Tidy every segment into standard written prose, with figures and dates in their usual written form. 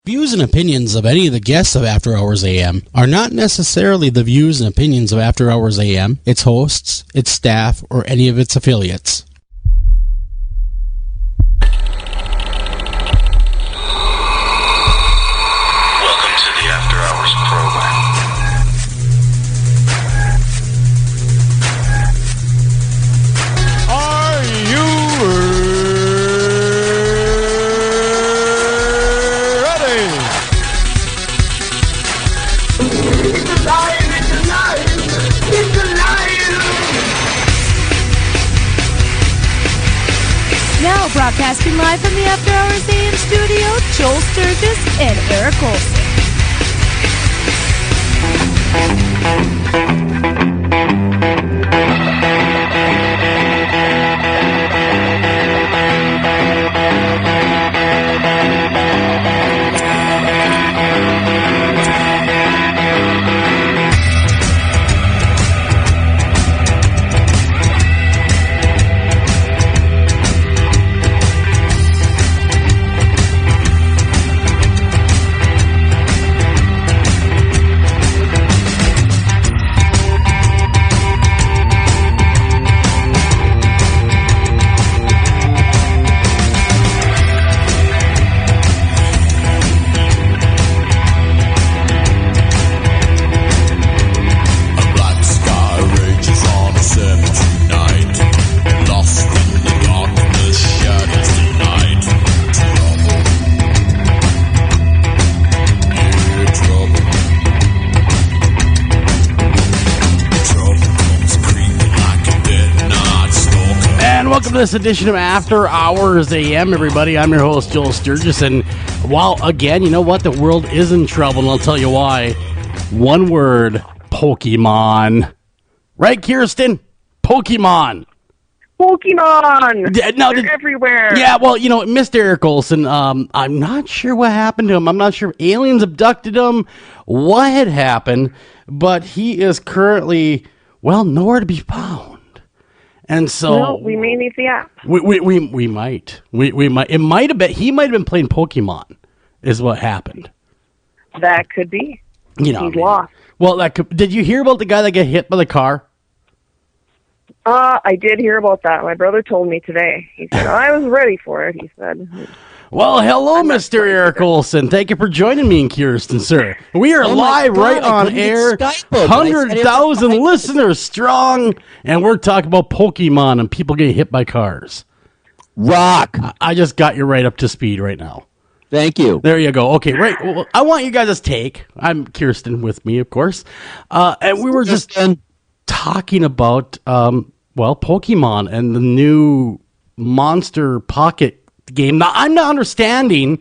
Views and opinions of any of the guests of After Hours AM are not necessarily the views and opinions of After Hours AM, its hosts, its staff, or any of its affiliates. Welcome to the After Hours program. Are you ready? It's alive! It's alive! It's alive! Now broadcasting live from the After Hours AM studio, Joel Sturgis and Eric Olsen. Welcome to this edition of After Hours AM, everybody. I'm your host, Joel Sturgis, and while, again, you know what? The world is in trouble, and I'll tell you why. One word, Pokemon. Right, Kirsten? Pokemon. Pokemon! They're everywhere. Yeah, well, you know, Mr. Eric Olsen, I'm not sure what happened to him. I'm not sure if aliens abducted him, what had happened, but he is currently, well, nowhere to be found. And so well, we may need the app. We might. We might. It might have been. He might have been playing Pokemon. Is what happened. That could be. You know, he's lost. Well, that could. Did you hear about the guy that got hit by the car? I did hear about that. My brother told me today. He said I was ready for it. He said. Well, hello, Mr. Eric Olsen. Thank you for joining me and Kirsten, sir. We are live right on air, 100,000 listeners strong, and we're talking about Pokemon and people getting hit by cars. Rock. I just got you right up to speed right now. Thank you. There you go. Okay, right. Well, I want you guys' take. I'm Kirsten with me, of course. And we were just talking about, Pokemon and the new Monster Pocket game. Now, I'm not understanding,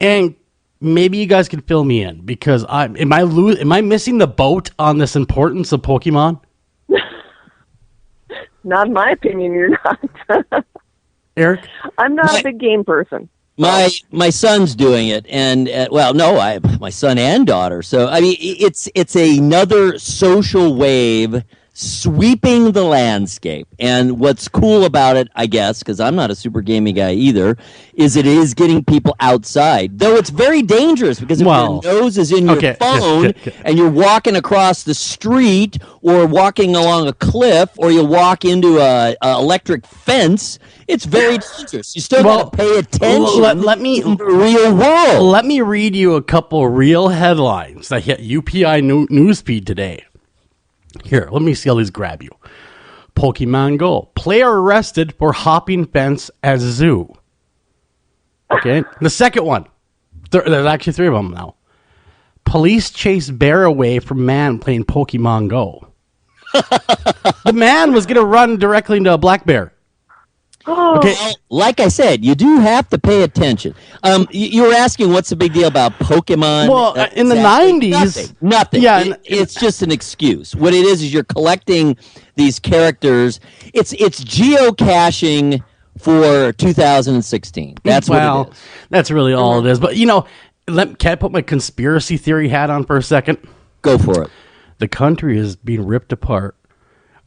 and maybe you guys can fill me in, because am I missing the boat on this importance of Pokemon? Not in my opinion, you're not. Eric? I'm not a big game person. My son's doing it, and my son and daughter. So I mean, it's another social wave sweeping the landscape. And what's cool about it, I guess, because I'm not a super gaming guy either, is it is getting people outside. Though it's very dangerous, because if your nose is in your phone and you're walking across the street or walking along a cliff or you walk into a electric fence, it's very dangerous. You still got to pay attention in the real world. Let me read you a couple real headlines that hit UPI Newsfeed today. Here, let me see all these grab you. Pokemon Go. Player arrested for hopping fence at zoo. Okay. The second one. There's actually three of them now. Police chase bear away from man playing Pokemon Go. The man was going to run directly into a black bear. Okay, like I said, you do have to pay attention. You were asking what's the big deal about Pokemon? Well, in the 90s... Nothing. Yeah, it's just an excuse. What it is you're collecting these characters. It's geocaching for 2016. That's what it is. That's really all it is. But, you know, can I put my conspiracy theory hat on for a second? Go for it. The country is being ripped apart.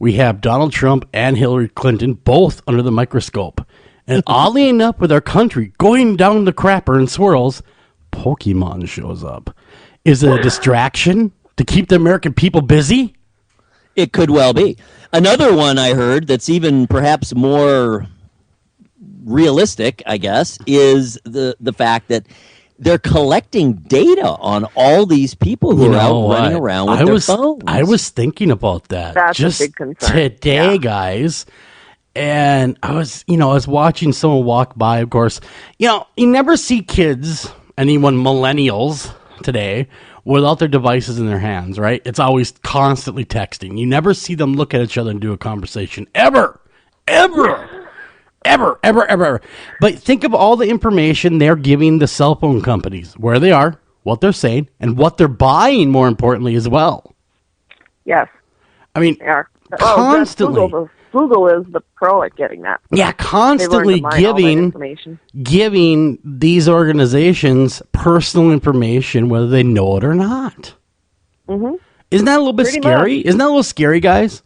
We have Donald Trump and Hillary Clinton both under the microscope. And oddly enough, with our country going down the crapper in swirls, Pokemon shows up. Is it a distraction to keep the American people busy? It could well be. Another one I heard that's even perhaps more realistic, I guess, is the fact that they're collecting data on all these people who are out running around with their phones. I was thinking about that That's just a big concern. today, guys. And I was watching someone walk by, of course. You never see kids, anyone millennials today, without their devices in their hands, right? It's always constantly texting. You never see them look at each other and do a conversation. Ever. But think of all the information they're giving the cell phone companies, where they are, what they're saying, and what they're buying, more importantly, as well. Yes. I mean, They are. constantly. Google is the pro at getting that. Yeah, constantly They learn to mine all that information. giving these organizations personal information, whether they know it or not. Mm-hmm. Isn't that a little bit Pretty scary? much. Isn't that a little scary, guys?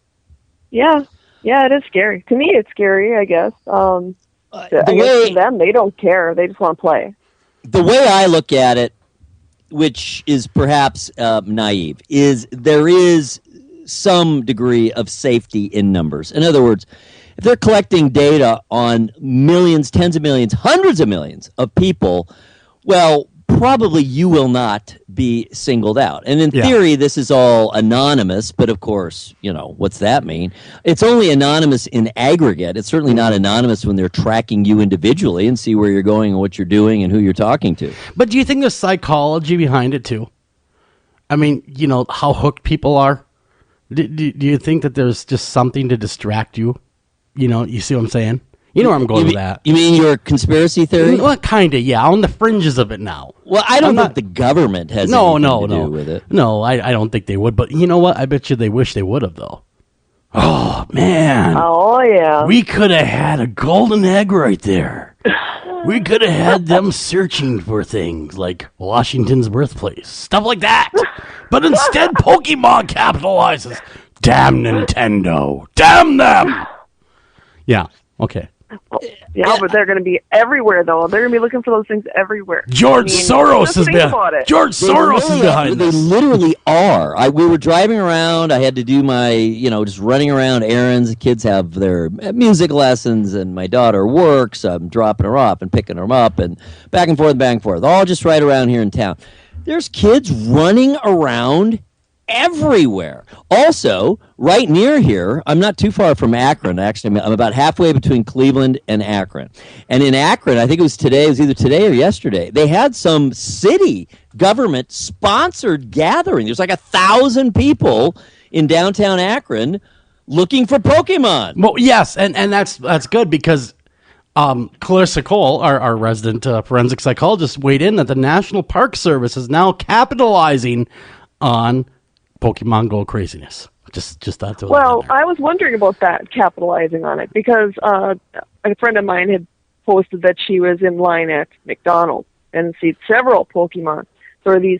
Yeah, it is scary. To me, it's scary, I guess. I guess way- to them, they don't care. They just want to play. The way I look at it, which is perhaps naive, is there is some degree of safety in numbers. In other words, if they're collecting data on millions, tens of millions, hundreds of millions of people, well, probably you will not be singled out. And in theory, this is all anonymous, but of course, what's that mean? It's only anonymous in aggregate. It's certainly not anonymous when they're tracking you individually and see where you're going and what you're doing and who you're talking to. But do you think there's psychology behind it, too? I mean, how hooked people are? Do you think that there's just something to distract you? You see what I'm saying? You know where I'm going with that. You mean your conspiracy theory? Well, kind of, yeah. On the fringes of it now. Well, I don't think the government has anything to do with it. No, I don't think they would. But you know what? I bet you they wish they would have, though. Oh, man. Oh, yeah. We could have had a golden egg right there. We could have had them searching for things like Washington's birthplace, stuff like that. But instead, Pokemon capitalizes. Damn Nintendo. Damn them. Yeah, okay. Yeah, but they're going to be everywhere, though. They're going to be looking for those things everywhere. George Soros is behind it. George Soros is behind They this. literally are. We were driving around. I had to do my, just running around errands. The kids have their music lessons, and my daughter works. I'm dropping her off and picking her up, and back and forth, all just right around here in town. There's kids running around everywhere. Also, right near here, I'm not too far from Akron. Actually, I'm about halfway between Cleveland and Akron. And in Akron, I think it was either today or yesterday, they had some city government sponsored gathering. There's like 1,000 people in downtown Akron looking for Pokemon. Well, yes, and that's good because Clarissa Cole, our resident forensic psychologist, weighed in that the National Park Service is now capitalizing on Pokemon Go craziness. Just thought to. Well, I was wondering about that, capitalizing on it, because a friend of mine had posted that she was in line at McDonald's and seen several Pokemon. So are these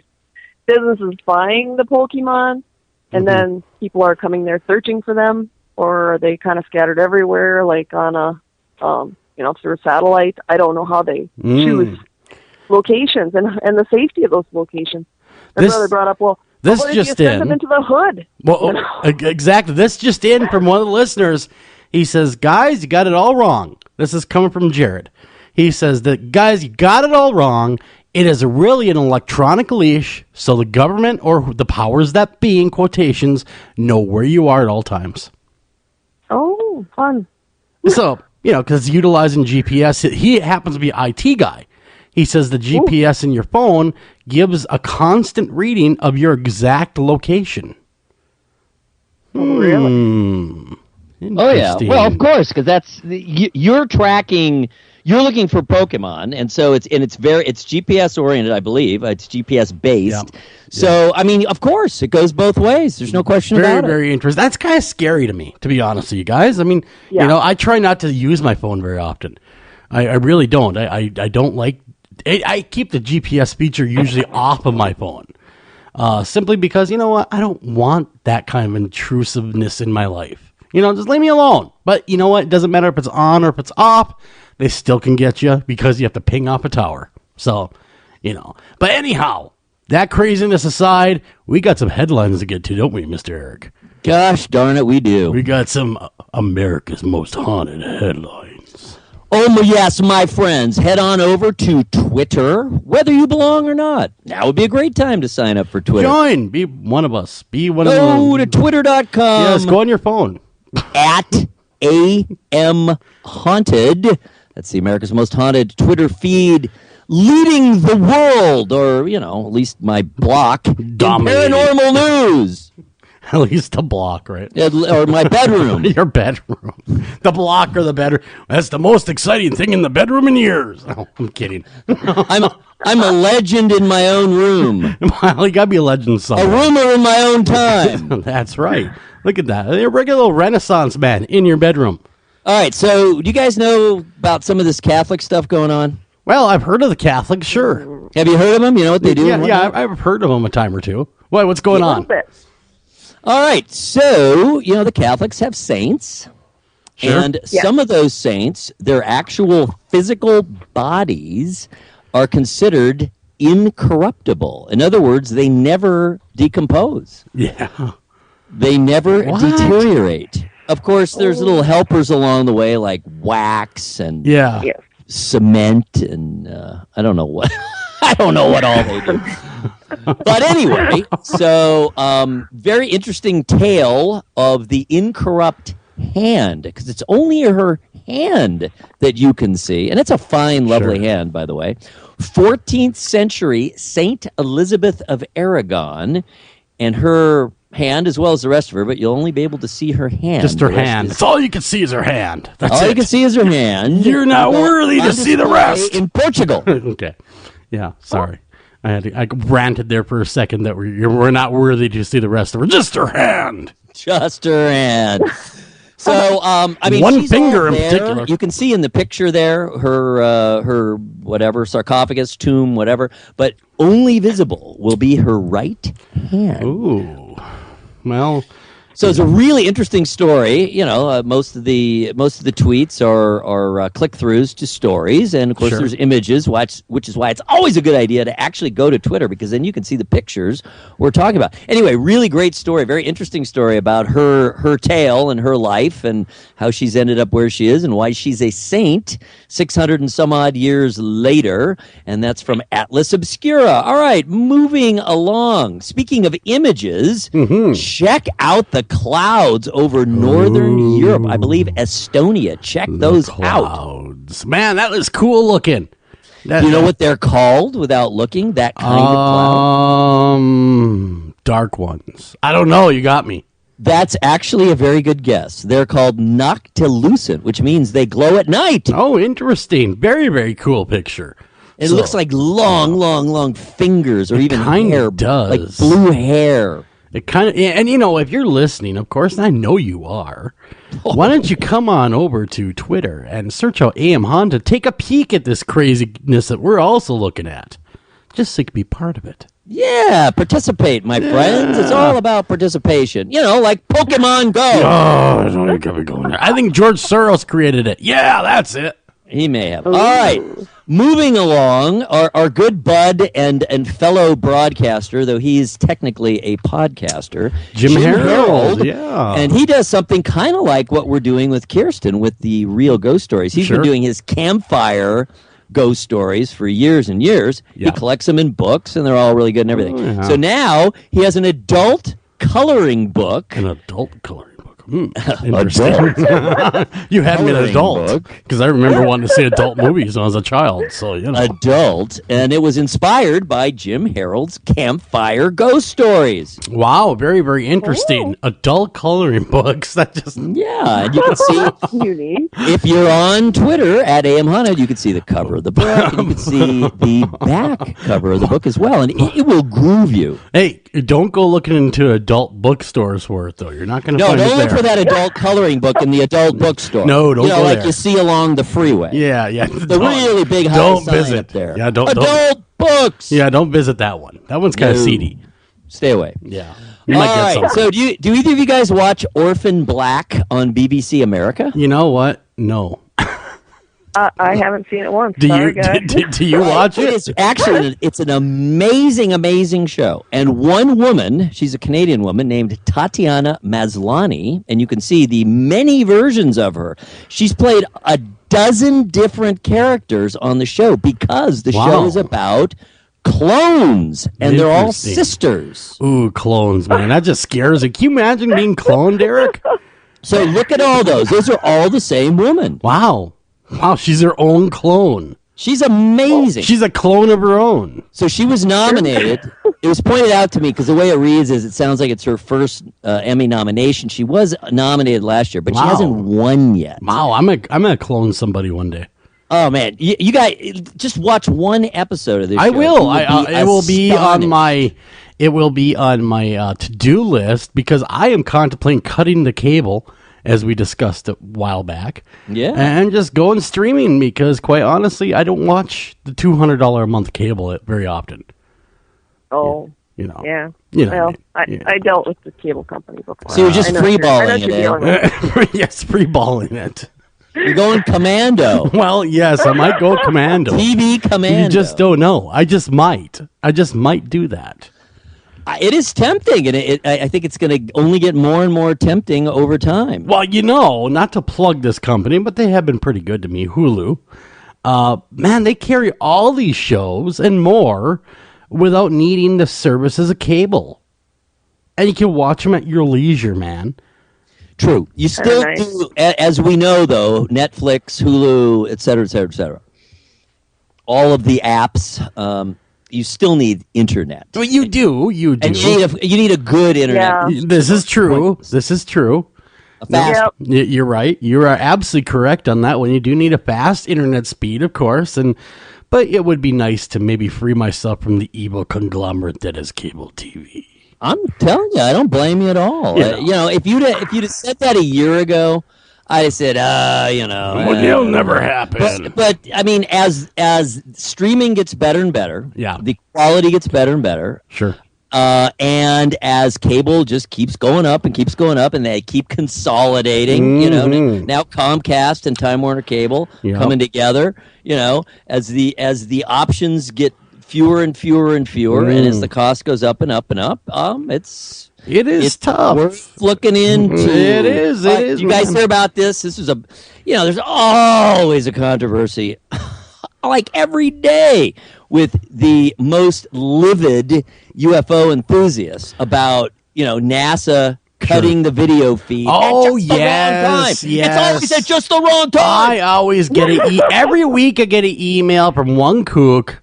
businesses buying the Pokemon, and then people are coming there searching for them, or are they kind of scattered everywhere, like on a, through a satellite? I don't know how they choose locations and the safety of those locations. My brother brought up, this what if just you send them into the hood? Well, exactly. This just in from one of the listeners. He says, guys, you got it all wrong. This is coming from Jared. He says that, guys, you got it all wrong. It is really an electronic leash, so the government or the powers that be, in quotations, know where you are at all times. Oh, fun. So, because utilizing GPS, he happens to be an IT guy. He says the GPS in your phone gives a constant reading of your exact location. Really? Oh, yeah. Well, of course, because you're tracking. You're looking for Pokemon, and so it's GPS oriented, I believe. It's GPS based. Yeah. So, I mean, of course, it goes both ways. There's no question about it. Very, very interesting. That's kind of scary to me, to be honest with you guys. I mean, I try not to use my phone very often. I really don't. I don't like. I keep the GPS feature usually off of my phone, simply because, you know what? I don't want that kind of intrusiveness in my life. Just leave me alone. But you know what? It doesn't matter if it's on or if it's off. They still can get you because you have to ping off a tower. So, But anyhow, that craziness aside, we got some headlines to get to, don't we, Mr. Eric? Gosh darn it, we do. We got some America's Most Haunted headlines. Oh, yes, my friends. Head on over to Twitter, whether you belong or not. Now would be a great time to sign up for Twitter. Join. Be one of us. Be one of them. Go to twitter.com. Yes, go on your phone. At AM Haunted. That's the America's Most Haunted Twitter feed. Leading the world, or, at least my block, in Dominating. paranormal news. At least the block, right? Or my bedroom. Your bedroom. The block or the bedroom. That's the most exciting thing in the bedroom in years. Oh, I'm kidding. I'm a legend in my own room. Well, you got to be a legend A somewhere. rumor in my own time. That's right. Look at that. You're a regular little Renaissance man in your bedroom. All right, so do you guys know about some of this Catholic stuff going on? Well, I've heard of the Catholics, sure. Have you heard of them? You know what they do? Yeah, I've heard of them a time or two. What's going A on? little bit. All right, so, the Catholics have saints. Sure. And some of those saints, their actual physical bodies are considered incorruptible. In other words, they never decompose. Yeah. They never What? deteriorate. Of course, there's little helpers along the way like wax and Yeah. Yes. cement and I don't know what. I don't know what all they do. But anyway, so very interesting tale of the incorrupt hand, because it's only her hand that you can see. And it's a fine, lovely hand, by the way. 14th century Saint Elizabeth of Aragon, and her hand as well as the rest of her, but you'll only be able to see her hand. Just her The rest hand. is- That's all you can see is her hand. That's all it. you can see is her hand. You're not worthy to On see the display rest. in Portugal. Okay. Yeah, sorry. I ranted there for a second that we're not worthy to see the rest of her. Just her hand. Just her hand. So, One she's finger all in there. particular. You can see in the picture there her whatever sarcophagus, tomb, whatever, but only visible will be her right hand. Ooh. Well, So it's a really interesting story. Most of the tweets are click-throughs to stories, and of course Sure. there's images, which is why it's always a good idea to actually go to Twitter, because then you can see the pictures we're talking about. Anyway, really great story, very interesting story about her tale and her life and how she's ended up where she is and why she's a saint 600 and some odd years later, and that's from Atlas Obscura. All right, moving along. Speaking of images, check out the clouds over northern Europe. I believe Estonia. Check those out. clouds. Man, that was cool looking. That, You know what they're called without looking? That kind of cloud? Dark ones. I don't know. You got me. That's actually a very good guess. They're called noctilucent, which means they glow at night. Oh, interesting. Very, very cool picture. It looks like long fingers, or even kinda hair, does. like blue hair. It kind of, and if you're listening, of course, and I know you are, why don't you come on over to Twitter and search out AM Honda, take a peek at this craziness that we're also looking at, just so you can be part of it. Yeah, participate, my friends. It's all about participation. Like Pokemon Go. Oh, don't even get me going there. I think George Soros created it. Yeah, that's it. He may have. All right. Moving along, our good bud and fellow broadcaster, though he's technically a podcaster, Jim Harold, yeah. And he does something kind of like what we're doing with Kirsten with the real ghost stories. He's Sure. been doing his campfire ghost stories for years and years. Yeah. He collects them in books, and they're all really good and everything. Oh, yeah. So now he has an adult coloring book. An adult coloring book. Interesting. You had me at Coloring adult book. because I remember wanting to see adult movies when I was a child. So Adult, and it was inspired by Jim Harold's campfire ghost stories. Wow, very, very interesting. Adult coloring books. That just Yeah, and you can see Unique. if you're on Twitter at AM Haunted, you can see the cover of the book, and you can see the back cover of the book as well, and it will groove you. hey, don't go looking into adult bookstores for it though. You're not going to No, find it don't look there. for that adult coloring book in the adult bookstore. No, don't go like there. you see along the freeway. Yeah. The really big high don't sign visit up there. Yeah, don't. Adult books. Yeah, don't visit that one. That one's kind of No. seedy. Stay away. Yeah, you All might get right. something. So do either of you guys watch Orphan Black on BBC America? You know what? No. I haven't seen it once. Do Sorry, you guys. do you watch it? It's actually it's an amazing show. And one woman, she's a Canadian woman named Tatiana Maslany, and you can see the many versions of her. She's played a dozen different characters on the show because the show is about clones, and they're all Interesting. sisters. Ooh, clones, man. That just scares me. Can you imagine being cloned, Eric? So look at all those. Those are all the same woman. Wow. Wow, she's her own clone. She's amazing. She's a clone of her own. So she was nominated. It was pointed out to me because the way it reads is it sounds like it's her first Emmy nomination. She was nominated last year, but she hasn't won yet. Wow, I'm gonna clone somebody one day. Oh man, you guys just watch one episode of this. I show. will. It will be It will be on my to-do list because I am contemplating cutting the cable, as we discussed a while back. Yeah. And just going streaming because, quite honestly, I don't watch the $200 a month cable very often. Oh, You know. yeah. You know Well, what I mean. I dealt with the cable company before. So you're just I know what freeballing I know what it, you're dealing with. Yes, free-balling it. You're going commando. Well, yes, I might go commando. TV commando. You just don't know. I just might do that. It is tempting, and I think it's going to only get more and more tempting over time. Well, not to plug this company, but they have been pretty good to me, Hulu. Man, they carry all these shows and more without needing the service as a cable. And you can watch them at your leisure, man. True. You still nice. do, as we know, though, Netflix, Hulu, et cetera, et cetera, et cetera. All of the apps, you still need internet. Well, you do. And you need a good internet. Yeah. This is true. This is true. A fast Yep. You're right. You are absolutely correct on that one. You do need a fast internet speed, of course, but it would be nice to maybe free myself from the evil conglomerate that is cable TV. I'm telling you, I don't blame you at all. If you'd have said that a year ago, I'd have said, It'll never happen. But I mean, as streaming gets better and better, Yeah. the quality gets better and better. Sure. And as cable just keeps going up, and they keep consolidating, now Comcast and Time Warner Cable coming together, as the options get fewer and fewer and fewer, and as the cost goes up and up and up, it's tough. worth looking into. It is. You guys man. hear about this? This is there's always a controversy, like every day, with the most livid UFO enthusiasts about NASA cutting the video feed. Oh, at just the wrong time. yes. It's always at just the wrong time. I always get every week I get an email from one kook.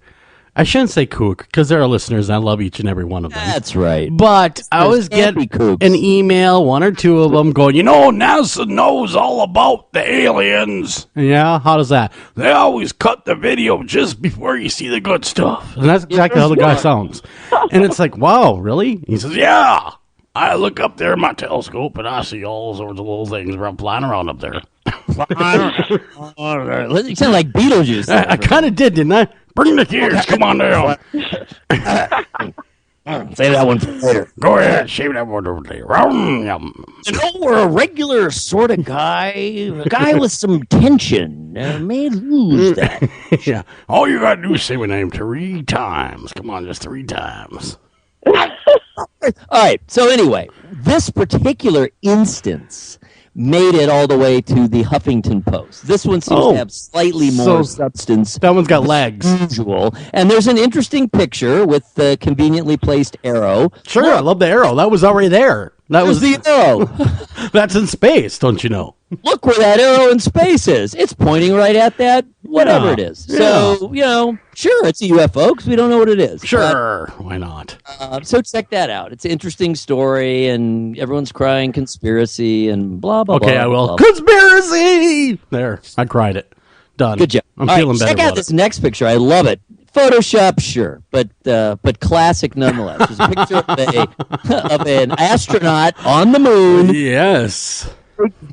I shouldn't say kook because they're our listeners and I love each and every one of them. That's right. But I always get anti-kooks. an email, one or two of them, going, NASA knows all about the aliens. Yeah, how does that? They always cut the video just before you see the good stuff. And that's exactly how the guy sounds. And it's like, wow, really? He says, yeah. I look up there in my telescope and I see all sorts of little things flying around up there. You sound like Beetlejuice. I kind of did, didn't I? Bring the tears. Come on down. Save that one for later. Go ahead. Shave that one over there. We're a regular sort of guy, a guy with some tension. May lose that. Yeah. All you got to do is say my name 3 times. Come on, just 3 times. All right. So anyway, this particular instance made it all the way to the Huffington Post. This one seems to have slightly more substance. That one's got legs. than usual. And there's an interesting picture with the conveniently placed arrow. Sure, I love the arrow. That was already there. That was the arrow. That's in space, don't you know? Look where that arrow in space is. It's pointing right at that, whatever it is. Yeah. So, sure, it's a UFO because we don't know what it is. Sure, why not? So check that out. It's an interesting story, and everyone's crying conspiracy and blah, blah, blah. Okay, I will. blah, blah. Conspiracy! There, I cried it. Done. Good job. I'm All feeling right, better check out about this it. next picture. I love it. Photoshop, sure, but classic nonetheless. There's a picture of an astronaut on the moon. Yes.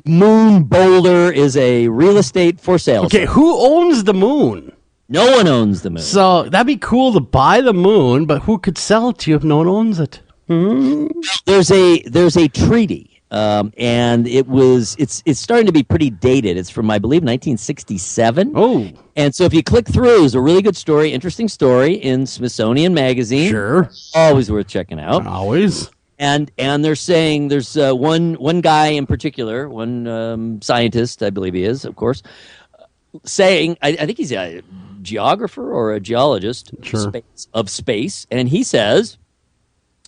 Moon boulder is a real estate for sale. Okay, who owns the moon? No one owns the moon. So that'd be cool to buy the moon, but who could sell it to you if no one owns it? There's a treaty and it's starting to be pretty dated. It's from, I believe, 1967. Oh, and so if you click through, it's a really good story, interesting story in Smithsonian Magazine. sure. Always worth checking out. Always. And they're saying there's one guy in particular, one scientist, I believe he is, of course, saying, I think he's a geographer or a geologist of space, and he says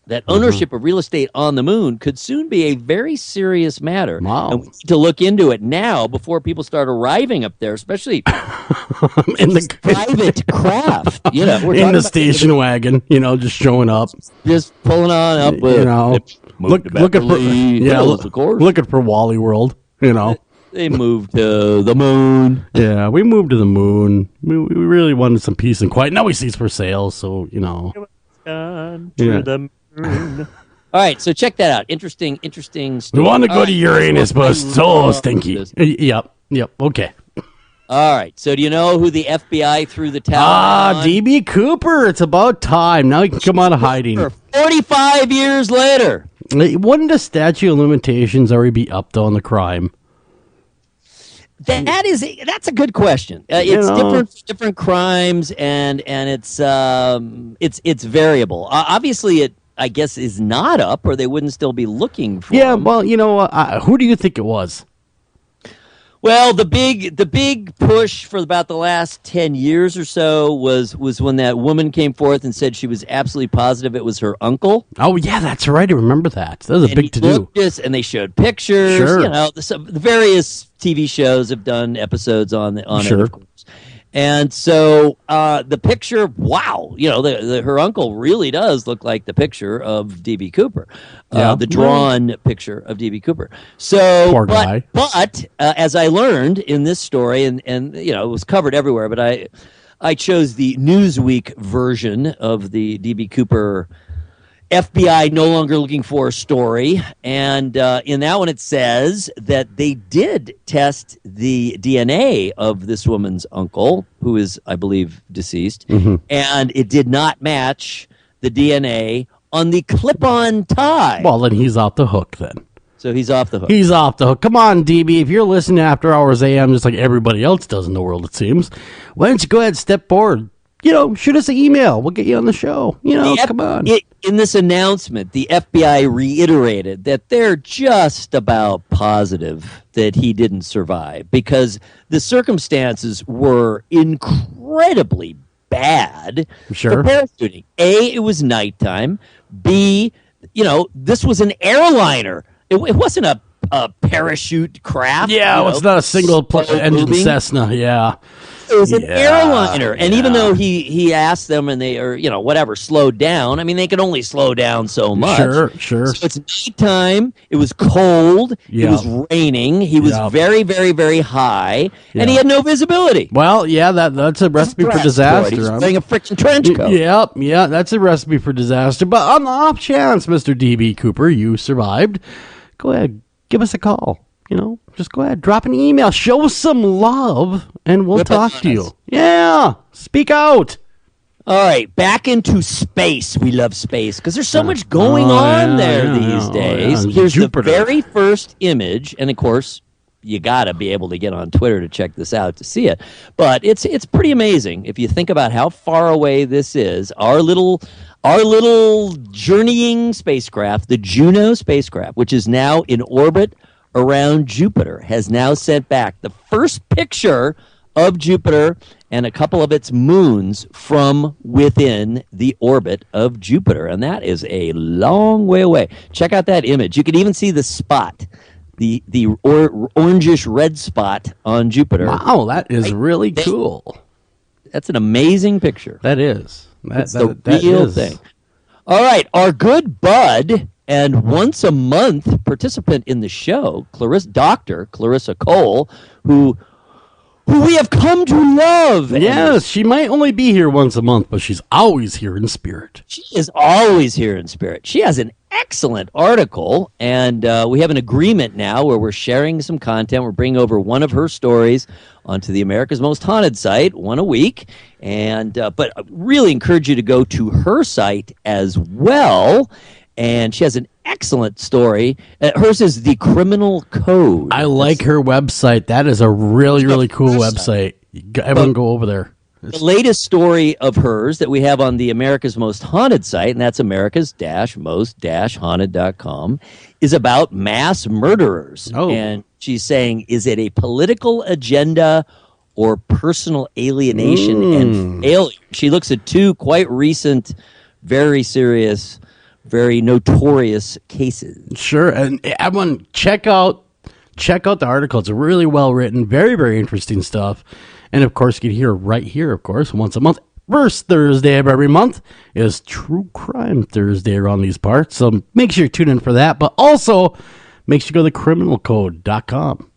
that ownership of real estate on the moon could soon be a very serious matter. Wow. And we need to look into it now before people start arriving up there, especially In the private craft. You know, we're in talking the about station wagon, just showing up. just pulling on up with Looking for Wally World. They moved to the moon. Yeah, we moved to the moon. We really wanted some peace and quiet. Now we see it's for sale, so To Yeah. the moon. All right, so check that out. Interesting story. We want to go to Uranus, but it's so love stinky. this. Yep. Okay. All right, so do you know who the FBI threw the towel on? DB Cooper. It's about time. Now he can come out of hiding. 45 years later. Wouldn't the statute of limitations already be up though on the crime? That's a good question. It's different crimes, and it's variable. Obviously, it I guess is not up, or they wouldn't still be looking for. Yeah, him. well, who do you think it was? Well, the big push for about the last 10 years or so was when that woman came forth and said she was absolutely positive it was her uncle. Oh yeah, that's right. I remember that. That was a big to do. And they showed pictures. Sure. The various TV shows have done episodes on it, Sure. of course. And so the picture, wow, her uncle really does look like the picture of D.B. Cooper, the drawn picture of D.B. Cooper. So, Poor guy. But as I learned in this story, and it was covered everywhere, but I chose the Newsweek version of the D.B. Cooper FBI no longer looking for a story, and in that one it says that they did test the DNA of this woman's uncle, who is, I believe, deceased, and it did not match the DNA on the clip-on tie. Well, then he's off the hook then. So he's off the hook. He's off the hook. Come on, DB. If you're listening to After Hours AM, just like everybody else does in the world, it seems, why don't you go ahead and step forward? Shoot us an email. We'll get you on the show. Come on. In this announcement, the FBI reiterated that they're just about positive that he didn't survive because the circumstances were incredibly bad Sure. for parachuting. A, it was nighttime. B, this was an airliner. It wasn't a parachute craft. Yeah, it's not a single engine moving. Cessna. Yeah. It was an airliner. And even though he asked them and they slowed down, I mean, they could only slow down so much. Sure. So it's nighttime. It was cold. Yeah. It was raining. He was very, very, very high. And he had no visibility. Well, yeah, that's a recipe for disaster. He's wearing a friction trench coat. Yeah, that's a recipe for disaster. But on the off chance, Mr. D.B. Cooper, you survived, go ahead, give us a call. Just go ahead, drop an email, show us some love, and we'll talk to you. Yeah, speak out. All right, back into space. We love space because there's so much going on there these days. Here's Jupiter. the very first image, and of course, you got to be able to get on Twitter to check this out to see it. But it's pretty amazing if you think about how far away this is. Our little journeying spacecraft, the Juno spacecraft, which is now in orbit around Jupiter, has now sent back the first picture of Jupiter and a couple of its moons from within the orbit of Jupiter. And that is a long way away. Check out that image. You can even see the spot, the orangish red spot on Jupiter. Wow, that is really cool. That's an amazing picture. That is. That's the real thing. All right, our good bud and once a month participant in the show, Dr. Clarissa Cole, who we have come to love. Yes, she might only be here once a month, but she's always here in spirit. She is always here in spirit. She has an excellent article, and we have an agreement now where we're sharing some content. We're bringing over one of her stories onto the America's Most Haunted site, one a week. But I really encourage you to go to her site as well. And she has an excellent story. Hers is The Criminal Code. I like her website. That is a really, really cool website. Everyone go over there. The latest story of hers that we have on the America's Most Haunted site, and that's America's-most-haunted.com, is about mass murderers. Oh. And she's saying, is it a political agenda or personal alienation and failure? She looks at two quite recent, very serious, very notorious cases. Sure, and everyone check out the article. It's really well written, very, very interesting stuff. And of course, you can hear right here, of course, once a month. First Thursday of every month is True Crime Thursday around these parts. So make sure you tune in for that. But also, make sure you go to criminalcode.com.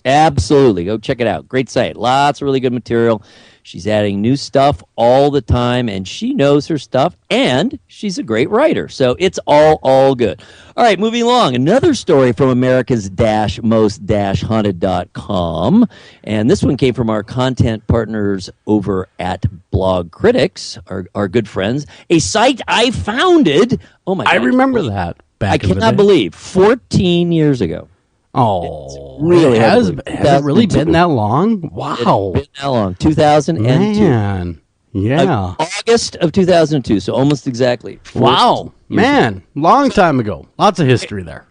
Absolutely. Go check it out. Great site. Lots of really good material. She's adding new stuff all the time, and she knows her stuff, and she's a great writer. So it's all good. All right, moving along. Another story from America's-most-haunted.com, and this one came from our content partners over at Blog Critics, our good friends, a site I founded. Oh, my God. I remember that back in the day. I cannot believe 14 years ago. Oh, really has it really been that long? Wow. It's been that long. 2002. Man. Yeah. August of 2002, so almost exactly. Wow. Man, long time ago. Lots of history there.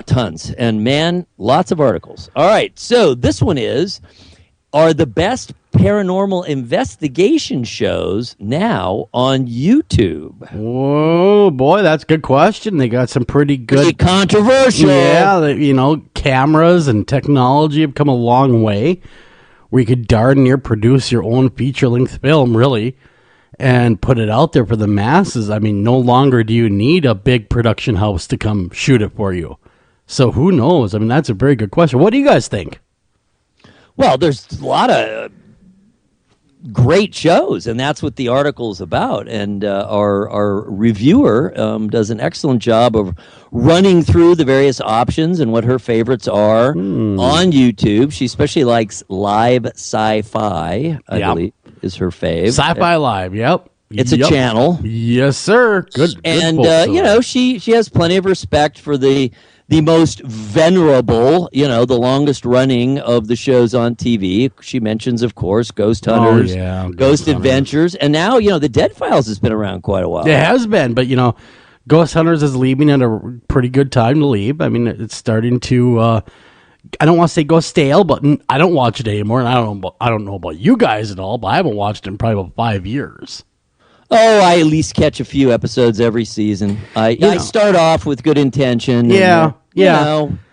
Tons. And man, lots of articles. All right, so this one are the best paranormal investigation shows now on YouTube? Whoa, boy, that's a good question. They got some pretty good... Pretty controversial. Yeah, cameras and technology have come a long way where you could darn near produce your own feature-length film, really, and put it out there for the masses. I mean, no longer do you need a big production house to come shoot it for you. So who knows? I mean, that's a very good question. What do you guys think? Well, there's a lot of great shows, and that's what the article is about. And our reviewer does an excellent job of running through the various options and what her favorites are on YouTube. She especially likes Live Sci-Fi, I believe, is her fave. Sci-Fi Live, yep. It's a channel. Yes, sir. Good. And, folks, she has plenty of respect for the most venerable, the longest running of the shows on TV. She mentions, of course, Ghost Hunters, Ghost Adventures, and now, the Dead Files has been around quite a while. It has been, but, Ghost Hunters is leaving at a pretty good time to leave. I mean, it's starting to, I don't want to say go stale, but I don't watch it anymore, and I don't know about you guys at all, but I haven't watched it in probably about 5 years. Oh, I at least catch a few episodes every season. I start off with good intention. Yeah.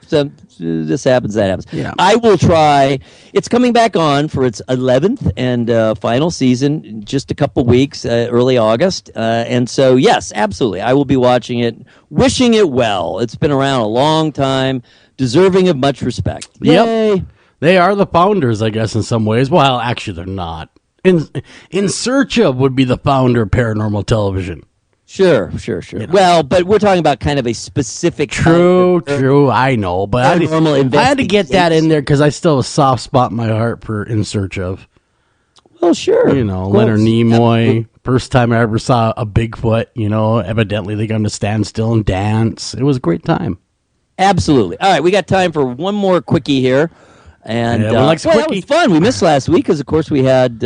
So this happens, that happens. Yeah. I will try. It's coming back on for its 11th and final season in just a couple weeks, early August. And so, yes, absolutely. I will be watching it, wishing it well. It's been around a long time, deserving of much respect. Yay. Yep. They are the founders, I guess, in some ways. Well, actually, they're not. In Search Of would be the founder of paranormal television. Sure. Well, but we're talking about kind of a specific... True, I know. But I had to get that in there because I still have a soft spot in my heart for In Search Of. Well, sure. Leonard Nimoy. First time I ever saw a Bigfoot, evidently they got him to stand still and dance. It was a great time. Absolutely. All right, we got time for one more quickie here. And that was fun. We missed last week because, of course, we had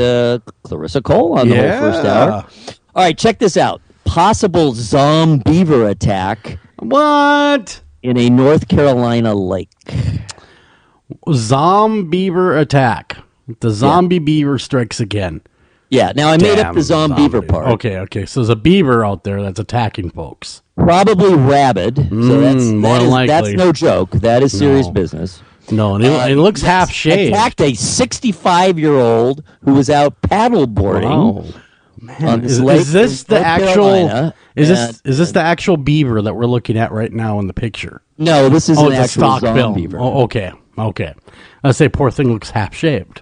Clarissa Cole on the whole first hour. All right, check this out. Possible zombiever attack. What? In a North Carolina lake. Zombiever attack. The zombie beaver strikes again. Yeah, now I made up the zombiever part. Okay. So there's a beaver out there that's attacking folks. Probably rabid. So that's no joke. That is serious business. No, and it looks half shaved. Attacked a 65-year-old who was out paddleboarding. Wow. Man, is this the actual? Is this the actual beaver that we're looking at right now in the picture? No, this is an actual stock film. Beaver. Oh, okay. I say poor thing looks half shaved.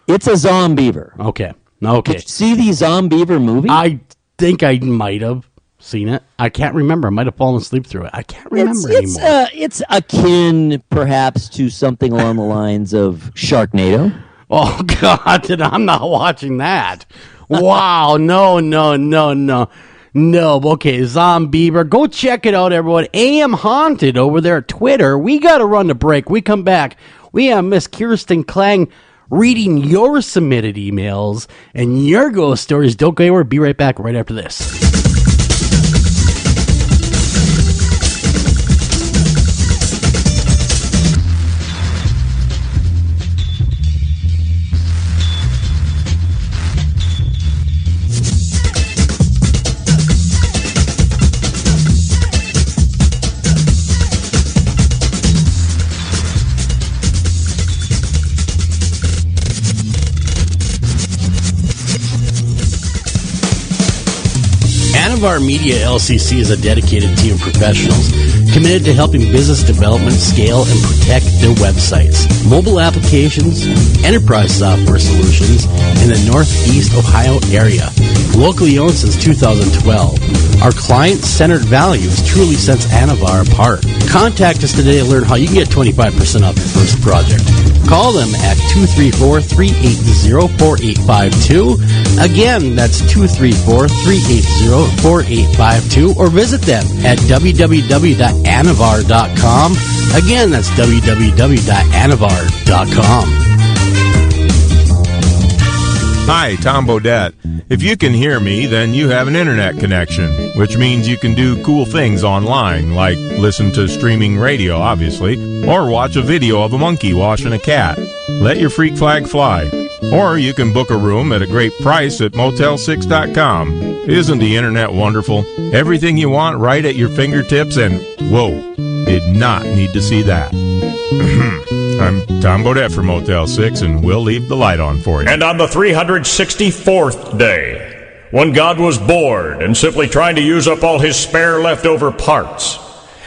It's a zombiever. Okay. Did you see the zombiever movie? I think I might have seen it. I can't remember. I might have fallen asleep through it. I can't remember anymore. It's akin, perhaps, to something along the lines of Sharknado. Oh God! I'm not watching that. Wow! No. No, okay, Zombie. Go check it out, everyone. AM Haunted over there at Twitter. We got to run the break. We come back. We have Miss Kirsten Klang reading your submitted emails and your ghost stories. Don't go anywhere. Be right back right after this. Our Media LCC is a dedicated team of professionals committed to helping business development scale and protect their websites, mobile applications, enterprise software solutions in the Northeast Ohio area. Locally owned since 2012, our client-centered values truly sets Anavar apart. Contact us today to learn how you can get 25% off your first project. Call them at 234-380-4852. Again, that's 234-380-4852, or visit them at www.anavar.com. Again, that's www.anavar.com. Hi, Tom Bodette. If you can hear me, then you have an internet connection, which means you can do cool things online, like listen to streaming radio, obviously, or watch a video of a monkey washing a cat. Let your freak flag fly. Or you can book a room at a great price at Motel6.com. Isn't the internet wonderful? Everything you want right at your fingertips, and whoa, did not need to see that. I'm Tom Bodette for Motel 6, and we'll leave the light on for you. And on the 364th day, when God was bored and simply trying to use up all his spare leftover parts,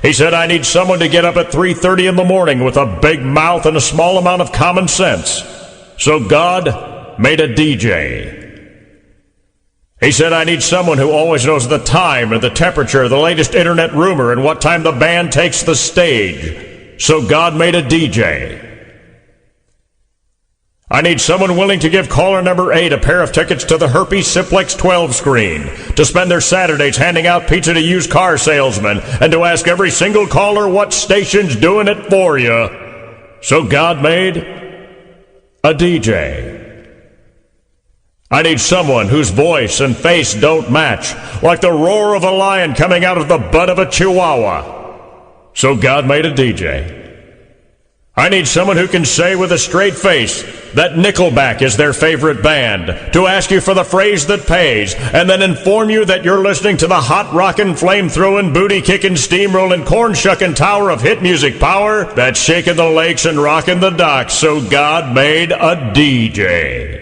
he said, I need someone to get up at 3:30 in the morning with a big mouth and a small amount of common sense. So God made a DJ. He said, I need someone who always knows the time and the temperature, the latest internet rumor, and what time the band takes the stage. So God made a DJ. I need someone willing to give caller number 8 a pair of tickets to the Herpes Simplex 12 screen, to spend their Saturdays handing out pizza to used car salesmen, and to ask every single caller what station's doing it for you. So God made a DJ. I need someone whose voice and face don't match, like the roar of a lion coming out of the butt of a chihuahua. So God made a DJ. I need someone who can say with a straight face that Nickelback is their favorite band, to ask you for the phrase that pays, and then inform you that you're listening to the hot rockin', flame-throwing, booty-kicking, steam-rolling, corn-shucking tower of hit music power that's shaking the lakes and rocking the docks. So God made a DJ.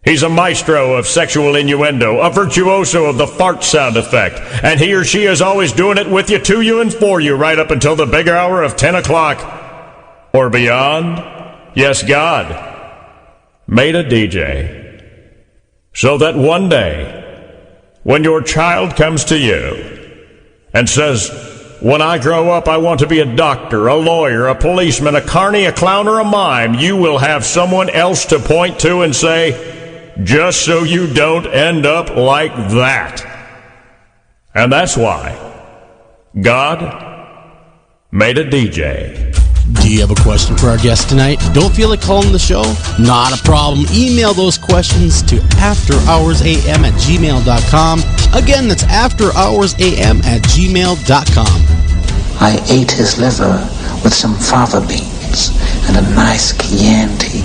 He's a maestro of sexual innuendo, a virtuoso of the fart sound effect, and he or she is always doing it with you, to you, and for you, right up until the big hour of 10 o'clock or beyond. Yes, God made a DJ so that one day, when your child comes to you and says, when I grow up, I want to be a doctor, a lawyer, a policeman, a carny, a clown, or a mime, you will have someone else to point to and say, just so you don't end up like that. And that's why God made a DJ. Do you have a question for our guest tonight? Don't feel like calling the show? Not a problem. Email those questions to afterhoursam@gmail.com. Again, that's afterhoursam@gmail.com. I ate his liver with some fava beans and a nice Chianti.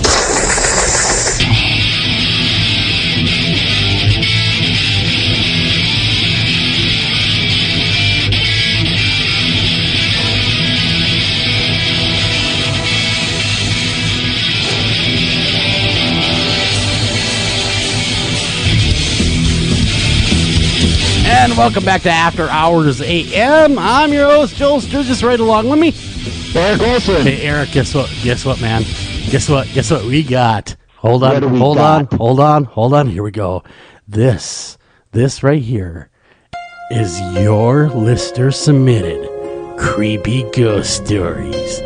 And welcome back to After Hours AM. I'm your host, Joel Sturgis, right along with me, Eric Olsen. Hey, Eric, guess what? Guess what, man? Guess what we got? Hold on. Here we go. This right here is your listener submitted creepy ghost stories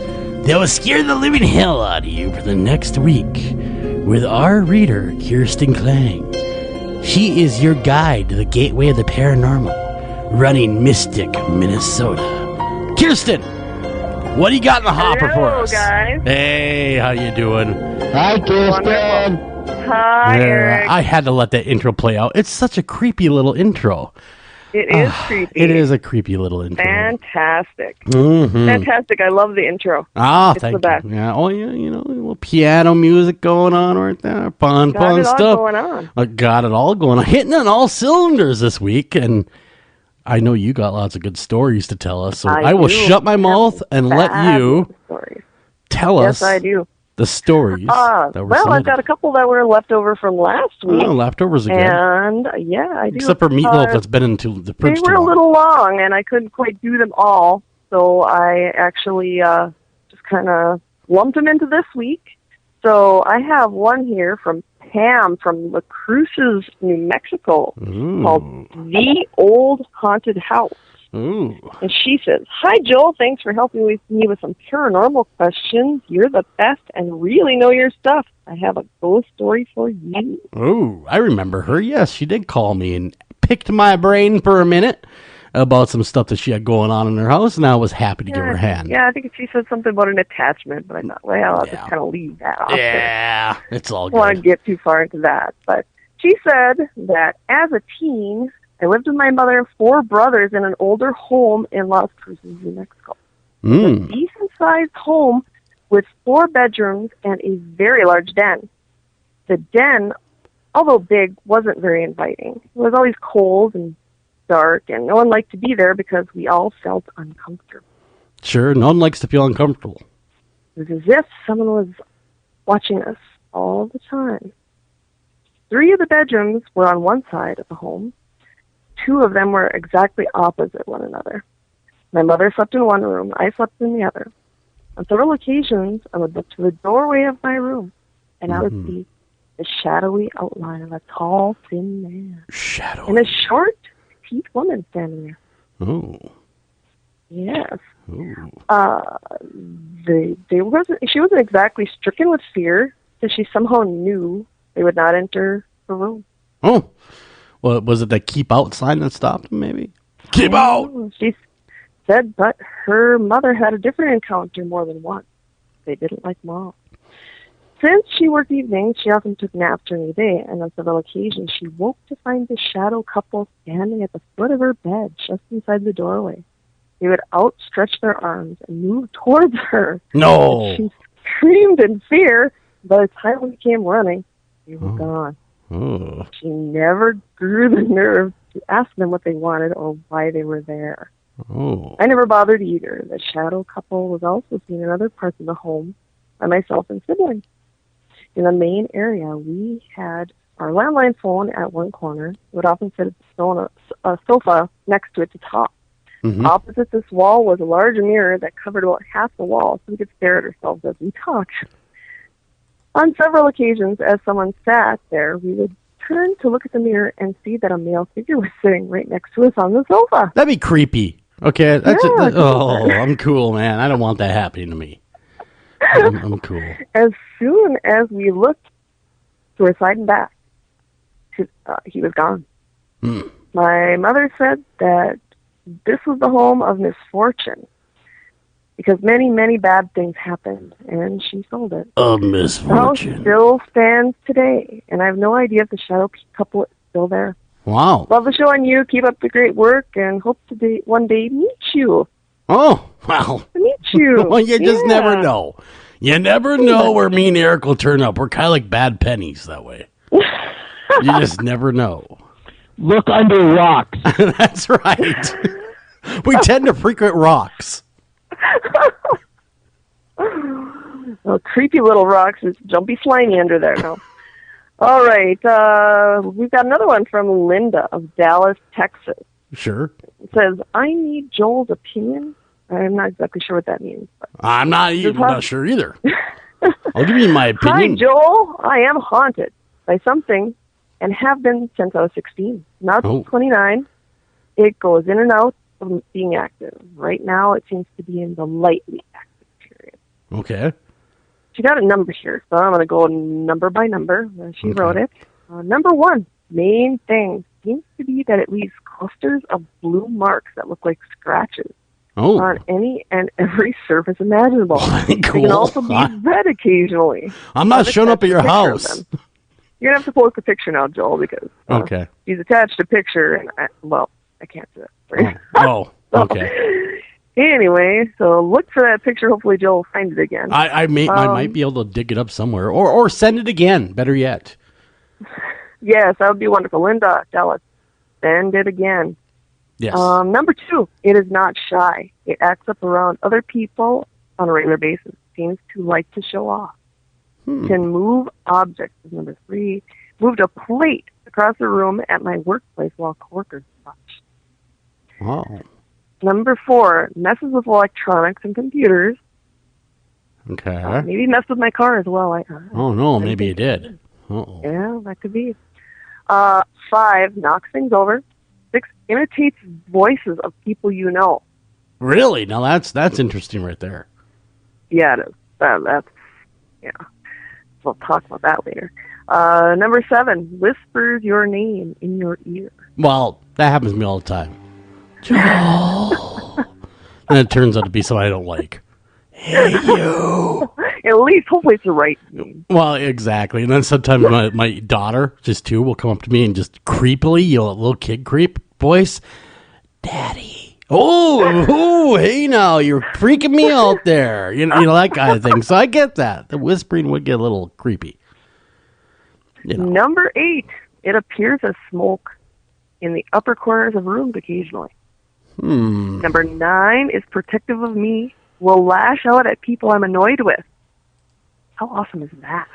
that will scare the living hell out of you for the next week with our reader, Kirsten Klang. He is your guide to the gateway of the paranormal, running Mystic, Minnesota. Kirsten, what do you got in the hopper for us? guys. Hey, how you doing? Hi, Kirsten. Hi, Eric. I had to let that intro play out. It's such a creepy little intro. It is creepy. It is a creepy little intro. Fantastic. Mm-hmm. Fantastic. I love the intro. Thank the you. best. Yeah. Oh, yeah. You know, a little piano music going on right there. Fun Got it all stuff. going on. I got it all going on. Hitting on all cylinders this week, and I know you got lots of good stories to tell us. So I will shut my mouth and let you tell us. Yes, I do. The stories. Well, I've got a couple that were left over from last week. Oh, leftovers again. And yeah, I do. Except for Meatloaf that's been into the fridge. They were a little long, and I couldn't quite do them all. So I actually just kind of lumped them into this week. So I have one here from Pam from La Cruces, New Mexico, called The Old Haunted House. Ooh. And she says, "Hi, Joel. Thanks for helping me with some paranormal questions. You're the best and really know your stuff. I have a ghost story for you." Oh, I remember her. Yes, she did call me and picked my brain for a minute about some stuff that she had going on in her house, and I was happy to give her a hand. Yeah, I think she said something about an attachment, but I thought, well, I'll just kind of leave that off. Yeah, it's all I don't want to good. get too far into that. But she said that as a teen, I lived with my mother and 4 brothers in an older home in Las Cruces, New Mexico. A decent-sized home with 4 bedrooms and a very large den. The den, although big, wasn't very inviting. It was always cold and dark, and no one liked to be there because we all felt uncomfortable. Sure, no one likes to feel uncomfortable. It was as if someone was watching us all the time. 3 of the bedrooms were on one side of the home. 2 of them were exactly opposite one another. My mother slept in one room, I slept in the other. On several occasions, I would look to the doorway of my room, and I would see the shadowy outline of a tall, thin man. Shadowy. And a short, petite woman standing there. Oh. Yes. Ooh. She wasn't exactly stricken with fear, but she somehow knew they would not enter her room. Oh. Well, was it the keep out sign that stopped them, maybe? Keep out! She said, but her mother had a different encounter more than once. They didn't like Mom. Since she worked evenings, she often took naps during the day, and on several occasions she woke to find the shadow couple standing at the foot of her bed, just inside the doorway. They would outstretch their arms and move towards her. No! She screamed in fear. By the time we came running, they were gone. Oh. She never grew the nerve to ask them what they wanted or why they were there. Oh. I never bothered either. The shadow couple was also seen in other parts of the home by myself and siblings. In the main area, we had our landline phone at one corner. It would often sit on a sofa next to it to talk. Opposite this wall was a large mirror that covered about half the wall, so we could stare at ourselves as we talked. On several occasions, as someone sat there, we would turn to look at the mirror and see that a male figure was sitting right next to us on the sofa. That'd be creepy. Okay, that's Yeah, I'm cool, man. I don't want that happening to me. I'm cool. As soon as we looked to our side and back, he was gone. My mother said that this was the home of misfortune because many, many bad things happened, and she sold it. Of The misfortune. house still stands today, and I have no idea if the shadow couple is still there. Wow. Love the show on you. Keep up the great work, and hope to one day meet you. Oh, wow. Meet you. Well, you just Yeah. never know. You never know where me and Eric will turn up. We're kind of like bad pennies that way. You just never know. Look under rocks. That's right. We tend to frequent rocks. Oh, creepy little rocks. It's jumpy, slimy under there now. All right. We've got another one from Linda of Dallas, Texas. Sure. It says, I need Joel's opinion. I'm not exactly sure what that means. But I'm not sure either. I'll give you my opinion. Hi, Joel. I am haunted by something and have been since I was 16. Now I'm 29. It goes in and out of being active. Right now, it seems to be in the lightly active period. Okay. She got a number here, so I'm going to go number by number. She wrote it. Number 1, main thing seems to be that it leaves clusters of blue marks that look like scratches on any and every surface imaginable. Cool. They can also be red occasionally. I'm not showing up at your house. You're going to have to post a picture now, Joel, because he's attached a picture, and I can't do it for you. Okay. Anyway, so look for that picture. Hopefully Joel will find it again. I might be able to dig it up somewhere, or send it again. Better yet. Yes, that would be wonderful. Linda, tell us. Send it again. Yes. Number 2, it is not shy. It acts up around other people on a regular basis. Seems to like to show off. Can move objects. Is number 3. Moved a plate across the room at my workplace while coworkers watch. Wow. Number 4, messes with electronics and computers. Okay. Maybe messed with my car as well. Oh, no, maybe it did. Uh-oh. Yeah, that could be. 5, knocks things over. 6, imitates voices of people you know. Really? Now that's interesting right there. Yeah, it is. That's, yeah. We'll talk about that later. Number 7, whispers your name in your ear. Well, that happens to me all the time. Joel. And it turns out to be somebody I don't like. Hey, you. At least, hopefully it's the right name. Well, exactly. And then sometimes my daughter, just 2, will come up to me and just creepily, a little kid creep voice, Daddy. Oh, hey now, you're freaking me out there. You know, that kind of thing. So I get that. The whispering would get a little creepy. Number 8, it appears as smoke in the upper corners of rooms occasionally. Number 9 is protective of me, will lash out at people I'm annoyed with. How awesome is that?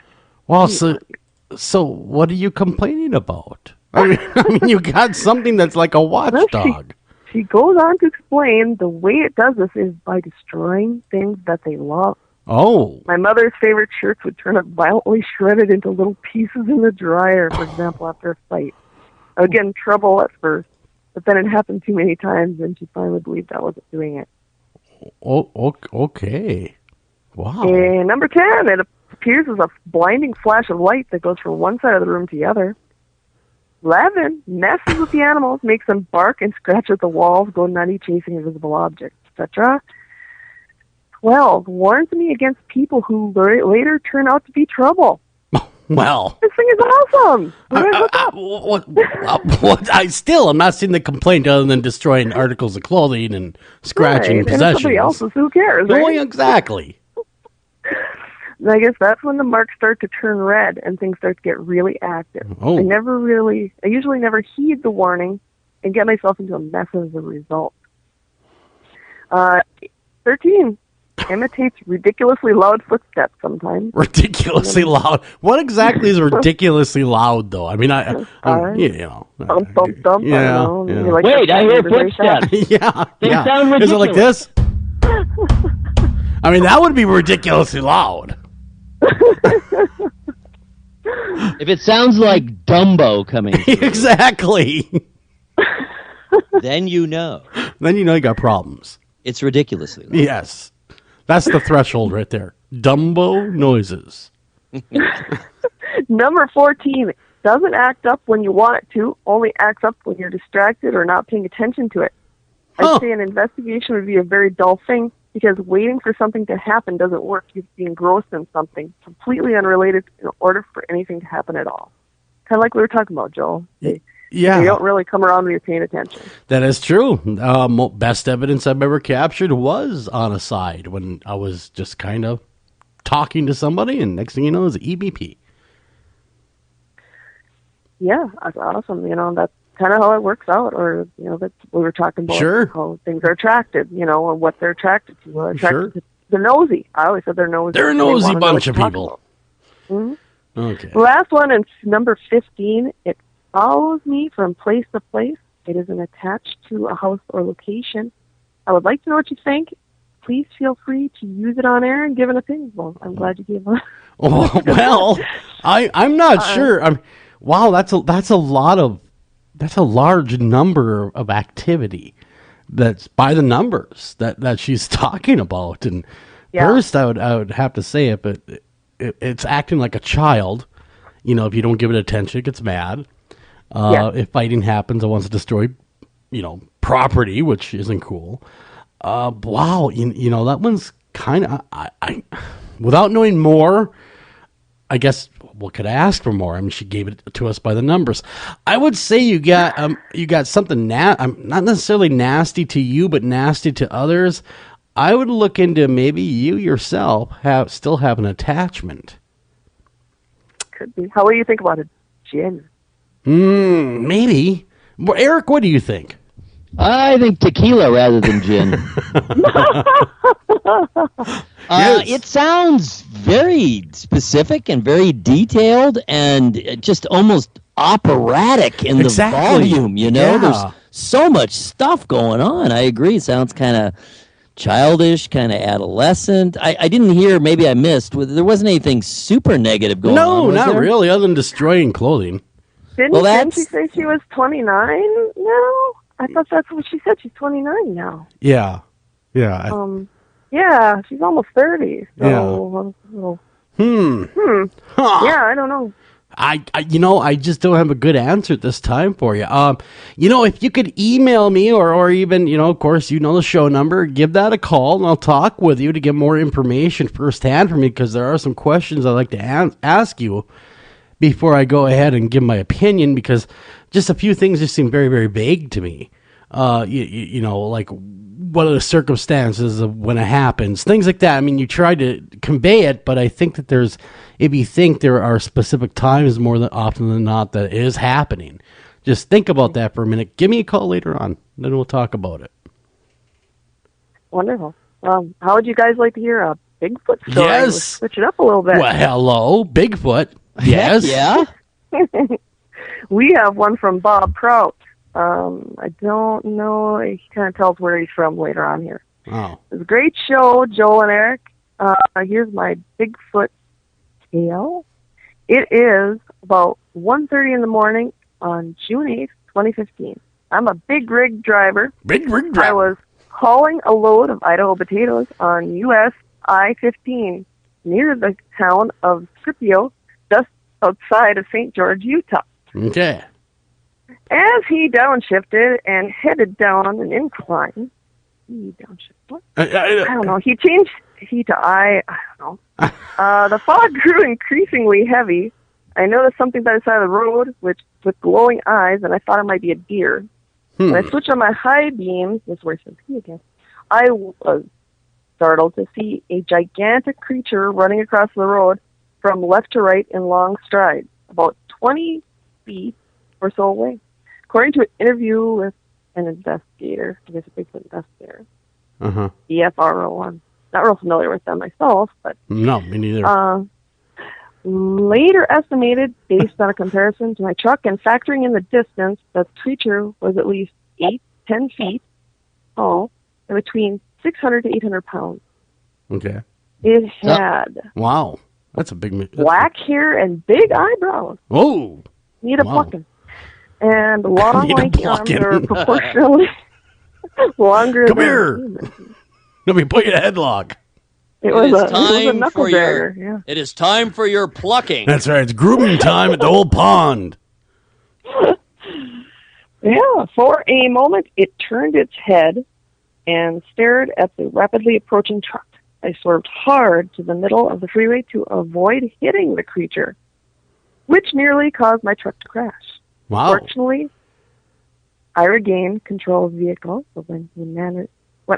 Well, so what are you complaining about? I mean, you got something that's like a watchdog. She goes on to explain the way it does this is by destroying things that they love. Oh. My mother's favorite shirts would turn up violently shredded into little pieces in the dryer, for example, after a fight. I would get in trouble at first, but then it happened too many times, and she finally believed I wasn't doing it. Oh, okay. Wow. And number 10, it appears as a blinding flash of light that goes from one side of the room to the other. 11, messes with the animals, makes them bark and scratch at the walls, go nutty chasing invisible objects, etc. 12, warns me against people who later turn out to be trouble. Well, this thing is awesome. I'm not seeing the complaint other than destroying articles of clothing and scratching possessions. And somebody else's, who cares? No, right? exactly. And I guess that's when the marks start to turn red and things start to get really active. Oh. I usually never heed the warning and get myself into a mess as a result. 13, imitates ridiculously loud footsteps sometimes. Ridiculously loud. What exactly is ridiculously loud, though? I mean, Thump, thump. Yeah. Like, wait, I hear footsteps. Yeah. They sound ridiculous. Is it like this? I mean, that would be ridiculously loud. If it sounds like Dumbo coming through, exactly. Then you know. Then you know you got problems. It's ridiculously loud. Yes. That's the threshold right there. Dumbo noises. Number 14, doesn't act up when you want it to, only acts up when you're distracted or not paying attention to it. I'd say an investigation would be a very dull thing because waiting for something to happen doesn't work. You have to be engrossed in something completely unrelated in order for anything to happen at all. Kind of like we were talking about, Joel. Yeah. You don't really come around when you're paying attention. That is true. Best evidence I've ever captured was on a side when I was just kind of talking to somebody, and next thing you know, is EBP. Yeah, that's awesome. That's kind of how it works out. Or, that's we were talking about how things are attracted, and what they're attracted to. They're nosy. I always said they're nosy. They're a nosy bunch of people. Mm-hmm. Okay. The last one is number 15. It follows me from place to place. It isn't attached to a house or location. I would like to know what you think. Please feel free to use it on air and give an opinion. Well, I'm glad you gave one. Oh, well, I'm not sure. Wow, that's a large number of activity. That's by the numbers that she's talking about. And first, I would have to say it, but it's acting like a child. If you don't give it attention, it gets mad. If fighting happens, it wants to destroy, property, which isn't cool. Wow, that one's kind of. I without knowing more, I guess. What could I ask for more? I mean, she gave it to us by the numbers. I would say you got something not necessarily nasty to you, but nasty to others. I would look into maybe you yourself still have an attachment. Could be. How do you think about it, gin? Maybe. Well, Eric, what do you think? I think tequila rather than gin. Yes. It sounds very specific and very detailed and just almost operatic in the volume, Yeah. There's so much stuff going on. I agree. It sounds kind of childish, kind of adolescent. I didn't hear, maybe I missed, there wasn't anything super negative going on. No, not there? really, other than destroying clothing. Didn't she say she was 29 now? I thought that's what she said. She's 29 now. Yeah. Yeah, she's almost 30. So, Huh. Yeah, I don't know. I just don't have a good answer at this time for you. If you could email me or even, of course, the show number, give that a call and I'll talk with you to get more information firsthand from me, because there are some questions I'd like to ask you before I go ahead and give my opinion, because just a few things just seem very, very vague to me. Like what are the circumstances of when it happens, things like that. I mean, you try to convey it, but I think that if you think there are specific times more than often than not that it is happening, just think about that for a minute. Give me a call later on, then we'll talk about it. Wonderful. How would you guys like to hear a Bigfoot story? Yes. Let's switch it up a little bit. Well, hello, Bigfoot. Yes. Yeah. We have one from Bob Prout. I don't know. He kind of tells where he's from later on here. Oh. It's a great show, Joel and Eric. Here's my Bigfoot tale. It is about 1:30 in the morning on June 8th, 2015. I'm a big rig driver. I was hauling a load of Idaho potatoes on US I-15 near the town of Scipio, just outside of St. George, Utah. Okay. As he downshifted and headed down an incline, I don't know. He changed he to I don't know. The fog grew increasingly heavy. I noticed something by the side of the road with glowing eyes, and I thought it might be a deer. When I switched on my high beams, this is where it says he again, I was startled to see a gigantic creature running across the road from left to right in long strides, about 20 feet or so away. According to an interview with an investigator, I guess a Bigfoot investigator, EFRO, I'm not real familiar with them myself, but... No, me neither. Later estimated, based on a comparison to my truck and factoring in the distance, that the creature was at least 10 feet tall and between 600 to 800 pounds. Okay. It had... Wow. That's a big... black hair and big eyebrows. Oh! Need a plucking. And long, lanky arms are proportionally longer Come than... here! Let me put you in a headlock. It was a knuckle dragger. Yeah. It is time for your plucking. That's right. It's grooming time at the old pond. Yeah. For a moment, it turned its head and stared at the rapidly approaching truck. I swerved hard to the middle of the freeway to avoid hitting the creature, which nearly caused my truck to crash. Wow. Fortunately, I regained control of the vehicle, so when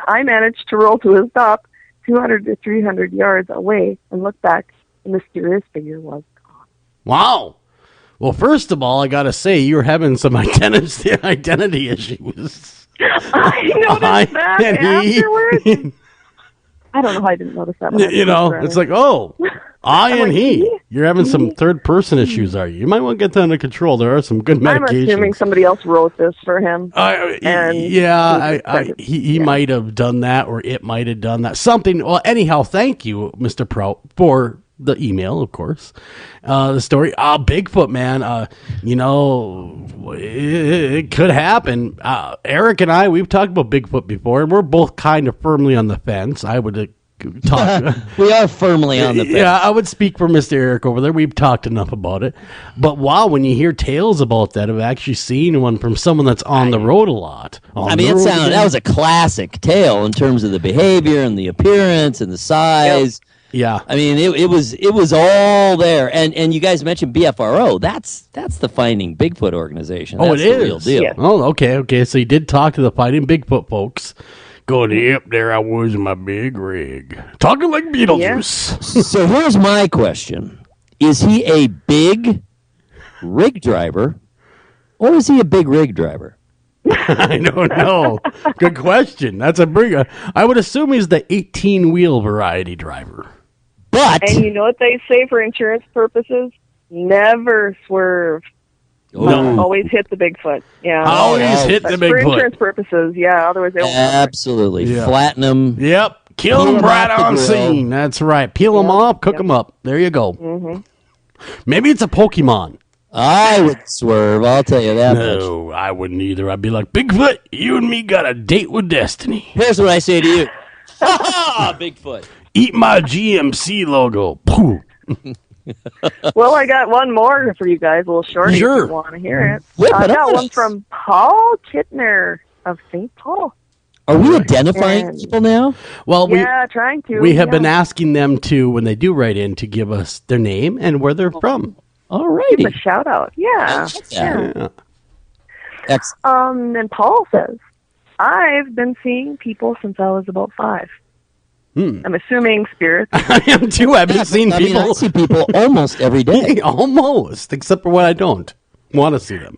I managed to roll to a stop 200 to 300 yards away and look back, the mysterious figure was gone. Wow. Well, first of all, I got to say, you're having some identity issues. I noticed that afterwards. I don't know how I didn't notice that. It's like, oh, I and he. You're having some third-person issues, are you? You might want to get that under control. There are some good medications. I'm assuming somebody else wrote this for him. He might have done that, or it might have done that. Something. Well, anyhow, thank you, Mr. Prout, for the email, of course. The story. Bigfoot, man. It could happen. Eric and I, we've talked about Bigfoot before, and we're both kind of firmly on the fence. I would talk. We are firmly on the fence. Yeah, I would speak for Mr. Eric over there. We've talked enough about it. But wow, when you hear tales about that, I've actually seen one from someone that's on the road a lot. I mean, that was a classic tale in terms of the behavior and the appearance and the size. Yeah. I mean, it was all there. And you guys mentioned BFRO. That's the Finding Bigfoot organization. That's it is. the real deal. Yeah. Oh, okay. So you did talk to the Finding Bigfoot folks. Going, yep, there I was in my big rig. Talking like Beetlejuice. So here's my question. Is he a big rig driver or is he a big rig driver? I don't know. Good question. That's a big... I would assume he's the 18-wheel variety driver. But... And you know what they say for insurance purposes? Never swerve. No. Always hit the Bigfoot. Yeah. Always hit the For Bigfoot. insurance purposes, yeah. Otherwise, they won't. Absolutely. Yeah. Flatten them. Yep. Kill Peel them 'em right off the on grill. scene. That's right. Peel them up, cook them up. There you go. Mm-hmm. Maybe it's a Pokemon. I would swerve. I'll tell you that much. No, I wouldn't either. I'd be like, Bigfoot, you and me got a date with destiny. Here's what I say to you. Ha Bigfoot. Eat my GMC logo. Pooh. Well, I got one more for you guys, a little short if Sure. you want to hear it. Whip I it got up. one from Paul Kittner of St. Paul. Are we identifying And- people now? Well, Yeah, trying to. we have yeah. been asking them to, when they do write in, to give us their name and where they're from. All Give righty. a shout out. Yeah. Yeah. Yeah. Excellent. And Paul says, I've been seeing people since I was about 5. I'm assuming spirits. I am too. I've been seeing I mean, people. I see people almost every day. Almost, except for when I don't want to see them.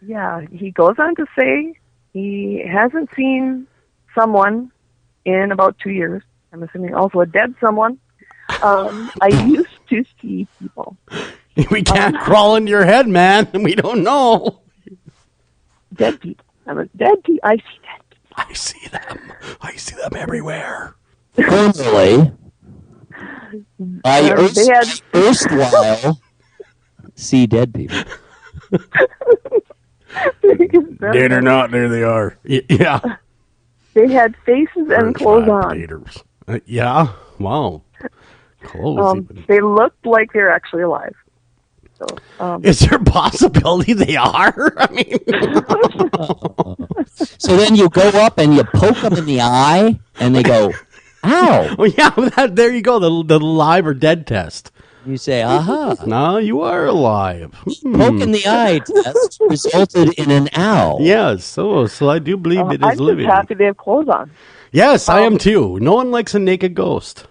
Yeah, he goes on to say he hasn't seen someone in about 2 years. I'm assuming also a dead someone. I used to see people. We can't crawl into your head, man. We don't know. Dead people. I'm a dead people. I see dead people. I see them. I see them everywhere. Formerly, I They had- erstwhile see dead people. Dead or not, there they are. Yeah. They had faces and clothes on. Gators. Yeah. Wow. Clothes. even. They looked like they're actually alive. So, Is there a possibility they are? I mean, So then you go up and you poke them in the eye, and they go, ow. well, yeah. There you go. The live or dead test. You say, aha. No, you are alive. Poke in the eye test resulted in an ow. Yes. So I do believe it I'm is living. just happy they have clothes on. Yes, I am too. No one likes a naked ghost.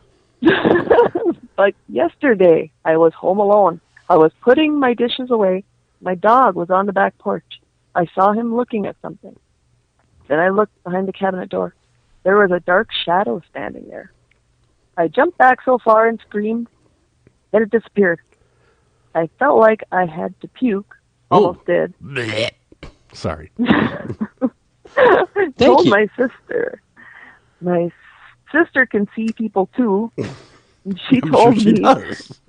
Like yesterday, I was home alone. I was putting my dishes away. My dog was on the back porch. I saw him looking at something. Then I looked behind the cabinet door. There was a dark shadow standing there. I jumped back so far and screamed. Then it disappeared. I felt like I had to puke. Almost did. Blech. Sorry. Told you. my sister. My sister can see people too. And she I'm told sure she me does.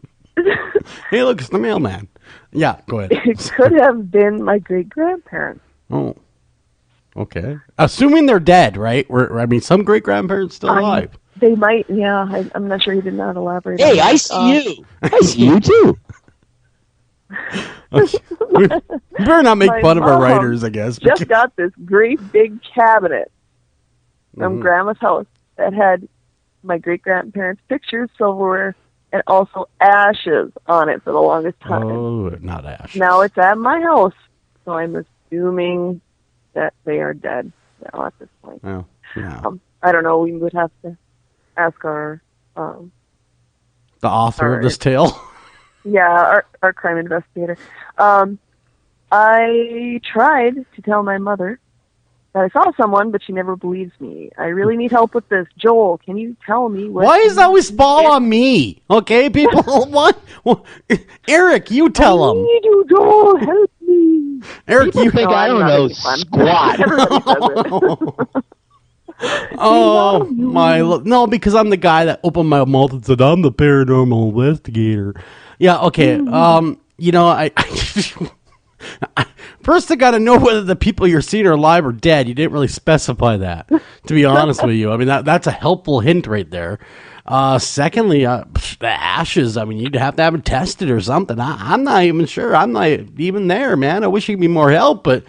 Hey, look, it's the mailman. Yeah, go ahead. it could have been my great grandparents. Oh, okay. Assuming they're dead, right? I mean, some great grandparents still alive. They might, yeah. I'm not sure he did not elaborate. Hey, on I that. see you. I see you too. We better not make My fun of our mom writers, I guess. Just got this great big cabinet from Mm-hmm. Grandma's house that had my great grandparents' pictures, silverware, and also ashes on it for the longest time. Oh, not Ash. Now it's at my house, so I'm assuming that they are dead now at this point. Oh, yeah. I don't know. We would have to ask our, The author of Alright. this tale. our crime investigator. I tried to tell my mother that I saw someone, but she never believes me. I really need help with this. Joel, can you tell me what? Why is that always fall on me? Okay, people. What? Eric, you tell I them. need you, Joel. Help me. Eric, you think I I'm don't not know making fun. squat. Everybody says it. Oh my! No, because I'm the guy that opened my mouth and said I'm the paranormal investigator. Yeah. Okay. You know, I First, I got to know whether the people you're seeing are alive or dead. You didn't really specify that, to be honest with you. I mean, that's a helpful hint right there. Secondly, the ashes, I mean, you'd have to have it tested or something. I'm not even sure. I'm not even there, man. I wish you could be more help, but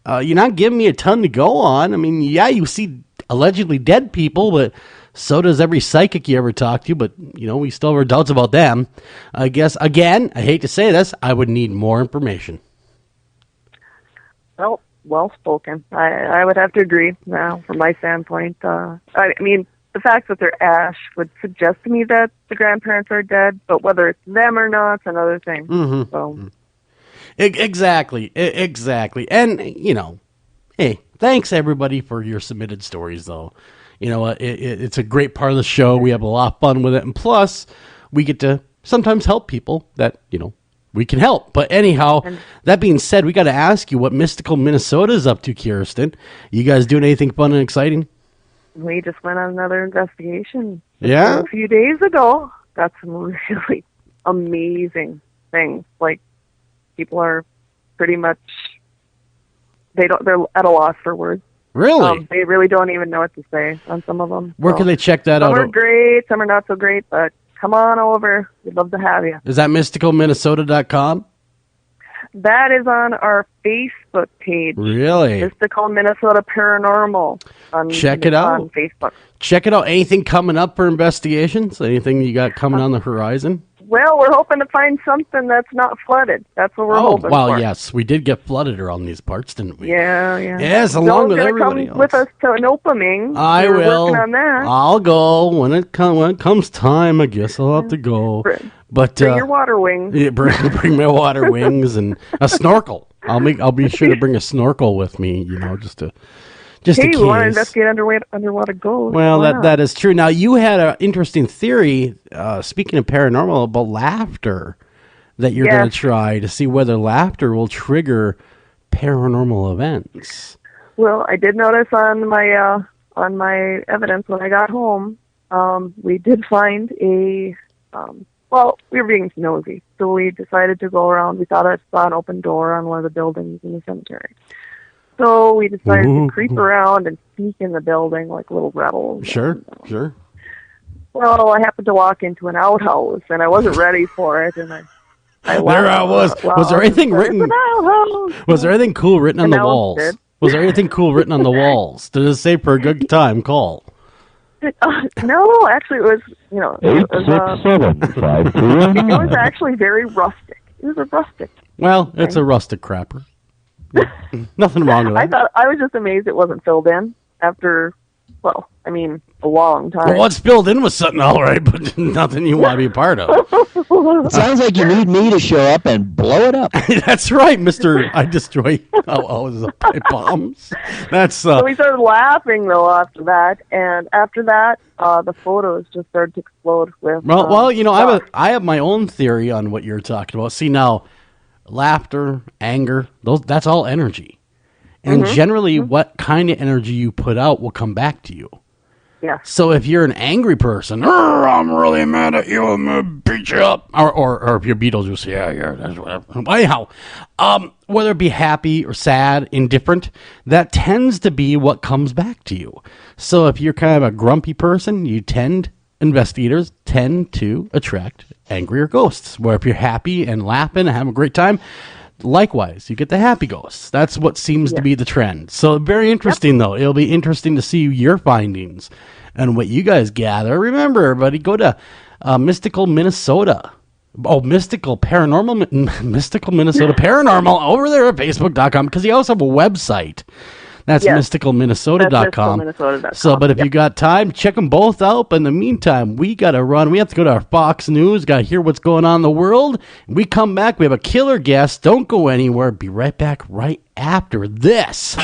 you're not giving me a ton to go on. I mean, yeah, you see allegedly dead people, but so does every psychic you ever talk to, but, we still have our doubts about them. I guess, again, I hate to say this, I would need more information. Well spoken. I would have to agree now from my standpoint. I mean, the fact that they're ash would suggest to me that the grandparents are dead, but whether it's them or not, it's another thing. Mm-hmm. So. Exactly. And, hey, thanks everybody for your submitted stories, though. It's a great part of the show. We have a lot of fun with it. And plus, we get to sometimes help people that, we can help. But anyhow, that being said, we got to ask you what Mystical Minnesota is up to, Kirsten. You guys doing anything fun and exciting? We just went on another investigation. Yeah? A few days ago. Got some really amazing things. Like, people are pretty much, they're at a loss for words. Really? They really don't even know what to say on some of them. Where can they check that out? Some are great, some are not so great, but come on over. We'd love to have you. Is that mysticalminnesota.com? That is on our Facebook page. Really? Mystical Minnesota Paranormal. Check it out. On Facebook. Check it out. Anything coming up for investigations? Anything you got coming on the horizon? Well, we're hoping to find something that's not flooded. That's what we're hoping for. Yes. We did get flooded around these parts, didn't we? Yeah. Yes, along with everybody else. Come with us to Nopaming. I We're will. Working on that. I'll go when it comes time. I guess I'll have to go. But bring your water wings. Yeah, bring my water wings and a snorkel. I'll be sure to bring a snorkel with me. Just hey, in case. You want to investigate underwater ghosts? Well, that is true. Now, you had an interesting theory, speaking of paranormal, about laughter that you're going to try to see whether laughter will trigger paranormal events. Well, I did notice on my evidence when I got home, we did find a, we were being nosy, so we decided to go around. We thought I saw an open door on one of the buildings in the cemetery. So we decided to creep around and sneak in the building like little rebels. Sure. Well, I happened to walk into an outhouse, and I wasn't ready for it, and I there I was. Was there anything written? Was there anything cool written on the walls? Was there anything cool written on the walls? Did it say for a good time call? No, actually, it was it was actually very rustic. It was a rustic. Well, it's a rustic crapper. Nothing wrong with that. I was just amazed it wasn't filled in after, a long time. Well, what's filled in was something all right, but nothing you want to be a part of. Sounds like you need me to show up and blow it up. That's right, Mr. I destroy bombs. That's So we started laughing though after that, and after that, the photos just started to explode with. I have my own theory on what you're talking about. See now. Laughter, anger, that's all energy. And generally what kind of energy you put out will come back to you. Yeah. So if you're an angry person, I'm really mad at you, I'm going to beat you up. Or if you're Beetlejuice, yeah, that's whatever. Anyhow, whether it be happy or sad, indifferent, that tends to be what comes back to you. So if you're kind of a grumpy person, investigators tend to attract angrier ghosts. Where if you're happy and laughing and having a great time, likewise, you get the happy ghosts. That's what seems to be the trend. So very interesting, though. It'll be interesting to see your findings and what you guys gather. Remember, everybody, go to Mystical Minnesota. Oh, Mystical Minnesota Paranormal over there at Facebook.com, because you also have a website. That's mysticalminnesota.com. Mysticalminnesota.com. So, but if you got time, check them both out. But in the meantime, we got to run. We have to go to our Fox News. Got to hear what's going on in the world. We come back. We have a killer guest. Don't go anywhere. Be right back right after this.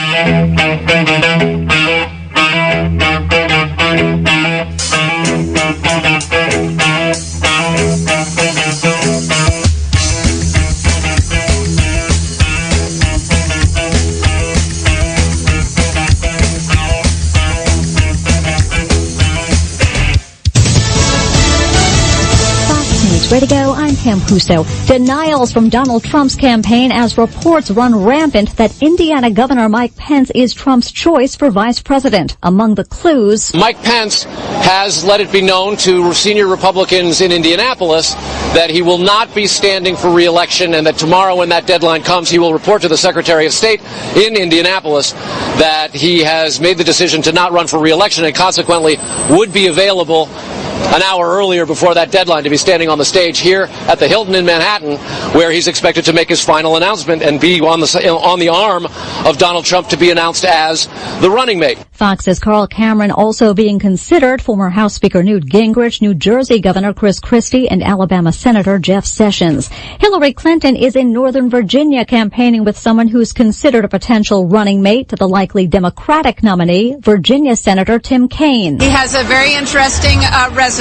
News Radio, I'm Pam Huso. Denials from Donald Trump's campaign as reports run rampant that Indiana Governor Mike Pence is Trump's choice for vice president. Among the clues, Mike Pence has let it be known to senior Republicans in Indianapolis that he will not be standing for re-election, and that tomorrow when that deadline comes, he will report to the Secretary of State in Indianapolis that he has made the decision to not run for re-election and consequently would be available an hour earlier before that deadline to be standing on the stage here at the Hilton in Manhattan, where he's expected to make his final announcement and be on the arm of Donald Trump to be announced as the running mate. Fox's Carl Cameron also being considered, former House Speaker Newt Gingrich, New Jersey Governor Chris Christie, and Alabama Senator Jeff Sessions. Hillary Clinton is in Northern Virginia campaigning with someone who's considered a potential running mate to the likely Democratic nominee, Virginia Senator Tim Kaine. He has a very interesting resume.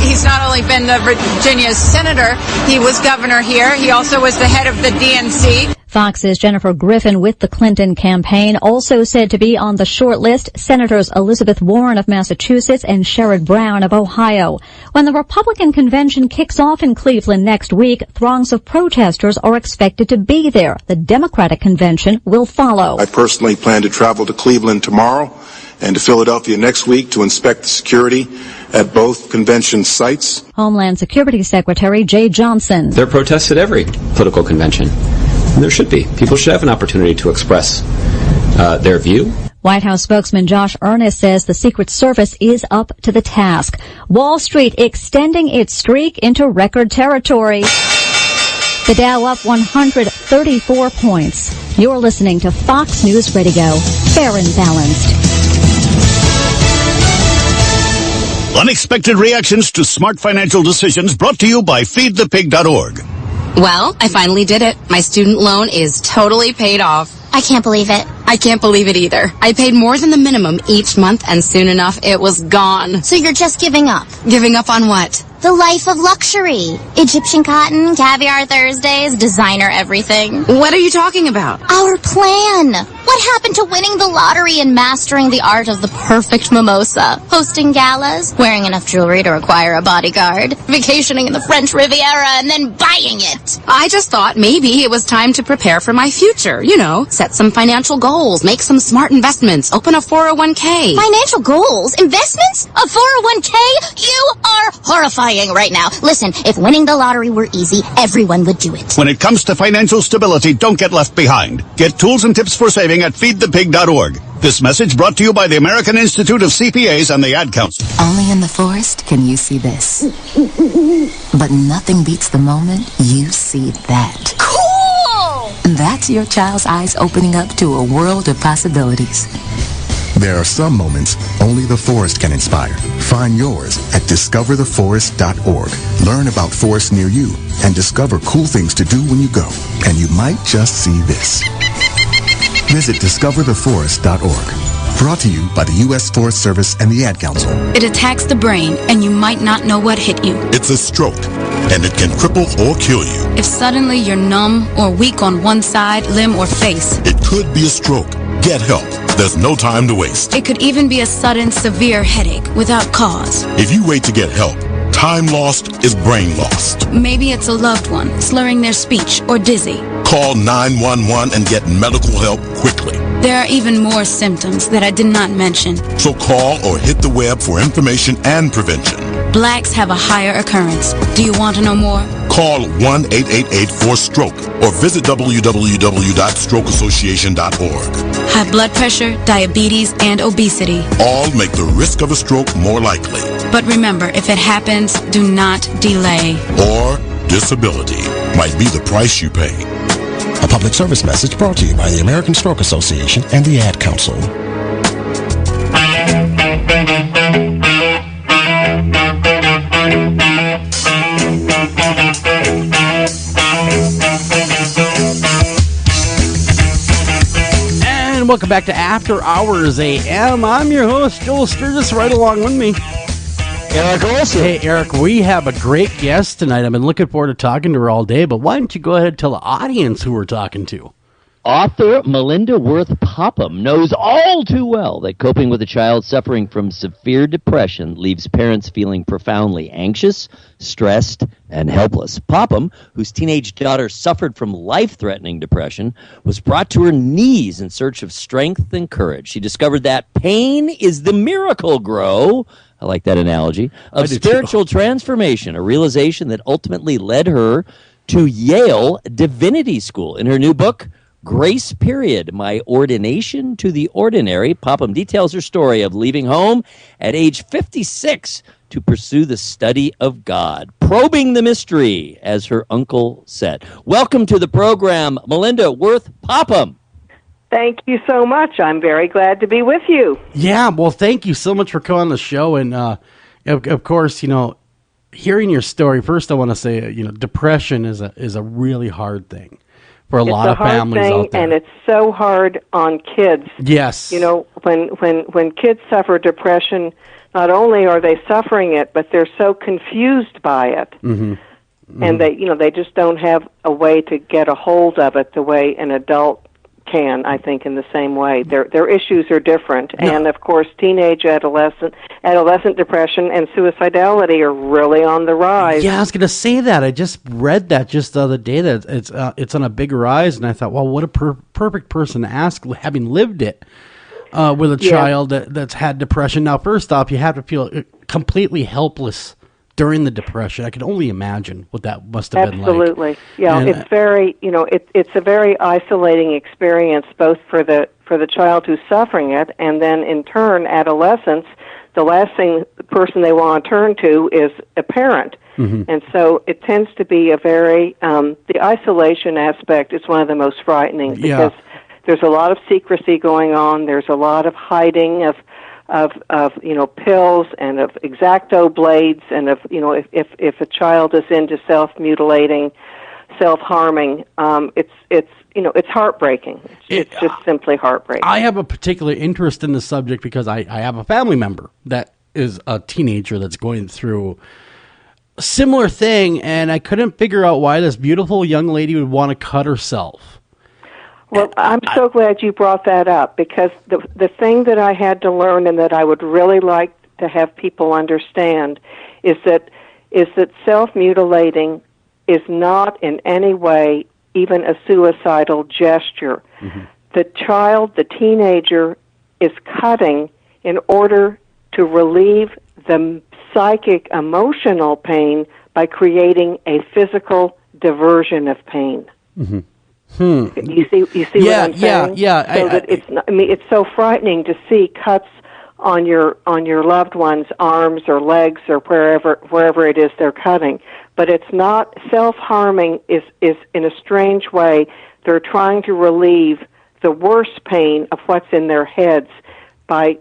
He's not only been the Virginia senator, he was governor here. He also was the head of the DNC. Fox's Jennifer Griffin with the Clinton campaign also said to be on the short list, Senators Elizabeth Warren of Massachusetts and Sherrod Brown of Ohio. When the Republican convention kicks off in Cleveland next week, throngs of protesters are expected to be there. The Democratic convention will follow. I personally plan to travel to Cleveland tomorrow and to Philadelphia next week to inspect the security at both convention sites. Homeland Security Secretary Jay Johnson. There are protests at every political convention. There should be. People should have an opportunity to express their view. White House spokesman Josh Earnest says the Secret Service is up to the task. Wall Street extending its streak into record territory. The Dow up 134 points. You're listening to Fox News Radio. Fair and balanced. Unexpected reactions to smart financial decisions brought to you by feedthepig.org. Well, I finally did it. My student loan is totally paid off. I can't believe it. I can't believe it either. I paid more than the minimum each month, and soon enough, it was gone. So you're just giving up? Giving up on what? The life of luxury. Egyptian cotton, caviar Thursdays, designer everything. What are you talking about? Our plan. What happened to winning the lottery and mastering the art of the perfect mimosa? Hosting galas, wearing enough jewelry to require a bodyguard, vacationing in the French Riviera, and then buying it. I just thought maybe it was time to prepare for my future. You know, set some financial goals, make some smart investments, open a 401k. Financial goals? Investments? A 401k? You are horrifying right now. Listen, if winning the lottery were easy, everyone would do it. When it comes to financial stability, don't get left behind. Get tools and tips for saving at feedthepig.org. This message brought to you by the American Institute of CPAs and the Ad Council. Only in the forest can you see this. But nothing beats the moment you see that. Cool! That's your child's eyes opening up to a world of possibilities. There are some moments only the forest can inspire. Find yours at discovertheforest.org. Learn about forests near you and discover cool things to do when you go. And you might just see this. Visit discovertheforest.org. Brought to you by the U.S. Forest Service and the Ad Council. It attacks the brain, and you might not know what hit you. It's a stroke, and it can cripple or kill you. If suddenly you're numb or weak on one side, limb, or face, it could be a stroke. Get help. There's no time to waste. It could even be a sudden, severe headache without cause. If you wait to get help, time lost is brain lost. Maybe it's a loved one slurring their speech or dizzy. Call 911 and get medical help quickly. There are even more symptoms that I did not mention. So call or hit the web for information and prevention. Blacks have a higher occurrence. Do you want to know more? Call 1-888-4STROKE or visit www.strokeassociation.org. High blood pressure, diabetes, and obesity all make the risk of a stroke more likely. But remember, if it happens, do not delay. Or disability might be the price you pay. A public service message brought to you by the American Stroke Association and the Ad Council. And welcome back to After Hours AM. I'm your host, Joel Sturgis, right along with me, Eric Olsen. Hey, Eric, we have a great guest tonight. I've been looking forward to talking to her all day, but why don't you go ahead and tell the audience who we're talking to? Author Melinda Worth Popham knows all too well that coping with a child suffering from severe depression leaves parents feeling profoundly anxious, stressed, and helpless. Popham, whose teenage daughter suffered from life-threatening depression, was brought to her knees in search of strength and courage. She discovered that pain is the Miracle-Gro, I like that analogy, of spiritual transformation, a realization that ultimately led her to Yale Divinity School. In her new book, Grace Period, My Ordination to the Ordinary, Popham details her story of leaving home at age 56 to pursue the study of God, probing the mystery, as her uncle said. Welcome to the program, Melinda Worth Popham. Thank you so much. I'm very glad to be with you. Yeah, well, thank you so much for coming on the show. And, of course, hearing your story, first I want to say, depression is a really hard thing for a lot of families out there. And it's so hard on kids. Yes. When kids suffer depression, not only are they suffering it, but they're so confused by it. Mm-hmm. Mm-hmm. And they just don't have a way to get a hold of it the way an adult can, I think, in the same way. Their issues are different. No. And, of course, adolescent depression and suicidality are really on the rise. Yeah, I was going to say that. I just read that just the other day, that it's on a big rise, and I thought, well, what a perfect person to ask, having lived it with a child that's had depression. Now, first off, you have to feel completely helpless during the depression. I can only imagine what that must have been like. Absolutely. Yeah, and it's very, it's a very isolating experience, both for the child who's suffering it, and then in turn, adolescents, the last person they want to turn to is a parent. Mm-hmm. And so it tends to be a very, the isolation aspect is one of the most frightening, because there's a lot of secrecy going on. There's a lot of hiding of pills and of X-Acto blades, and of if a child is into self-mutilating, self-harming, it's heartbreaking. It's just simply heartbreaking. I have a particular interest in the subject because I have a family member that is a teenager that's going through a similar thing, and I couldn't figure out why this beautiful young lady would want to cut herself. Well, I'm so glad you brought that up, because the thing that I had to learn, and that I would really like to have people understand, is that self-mutilating is not in any way even a suicidal gesture. Mm-hmm. The teenager, is cutting in order to relieve the psychic, emotional pain by creating a physical diversion of pain. Mm-hmm. You see what I'm saying? Yeah. It's so frightening to see cuts on your loved one's arms or legs or wherever it is they're cutting. But it's not self-harming. Is in a strange way, they're trying to relieve the worst pain of what's in their heads by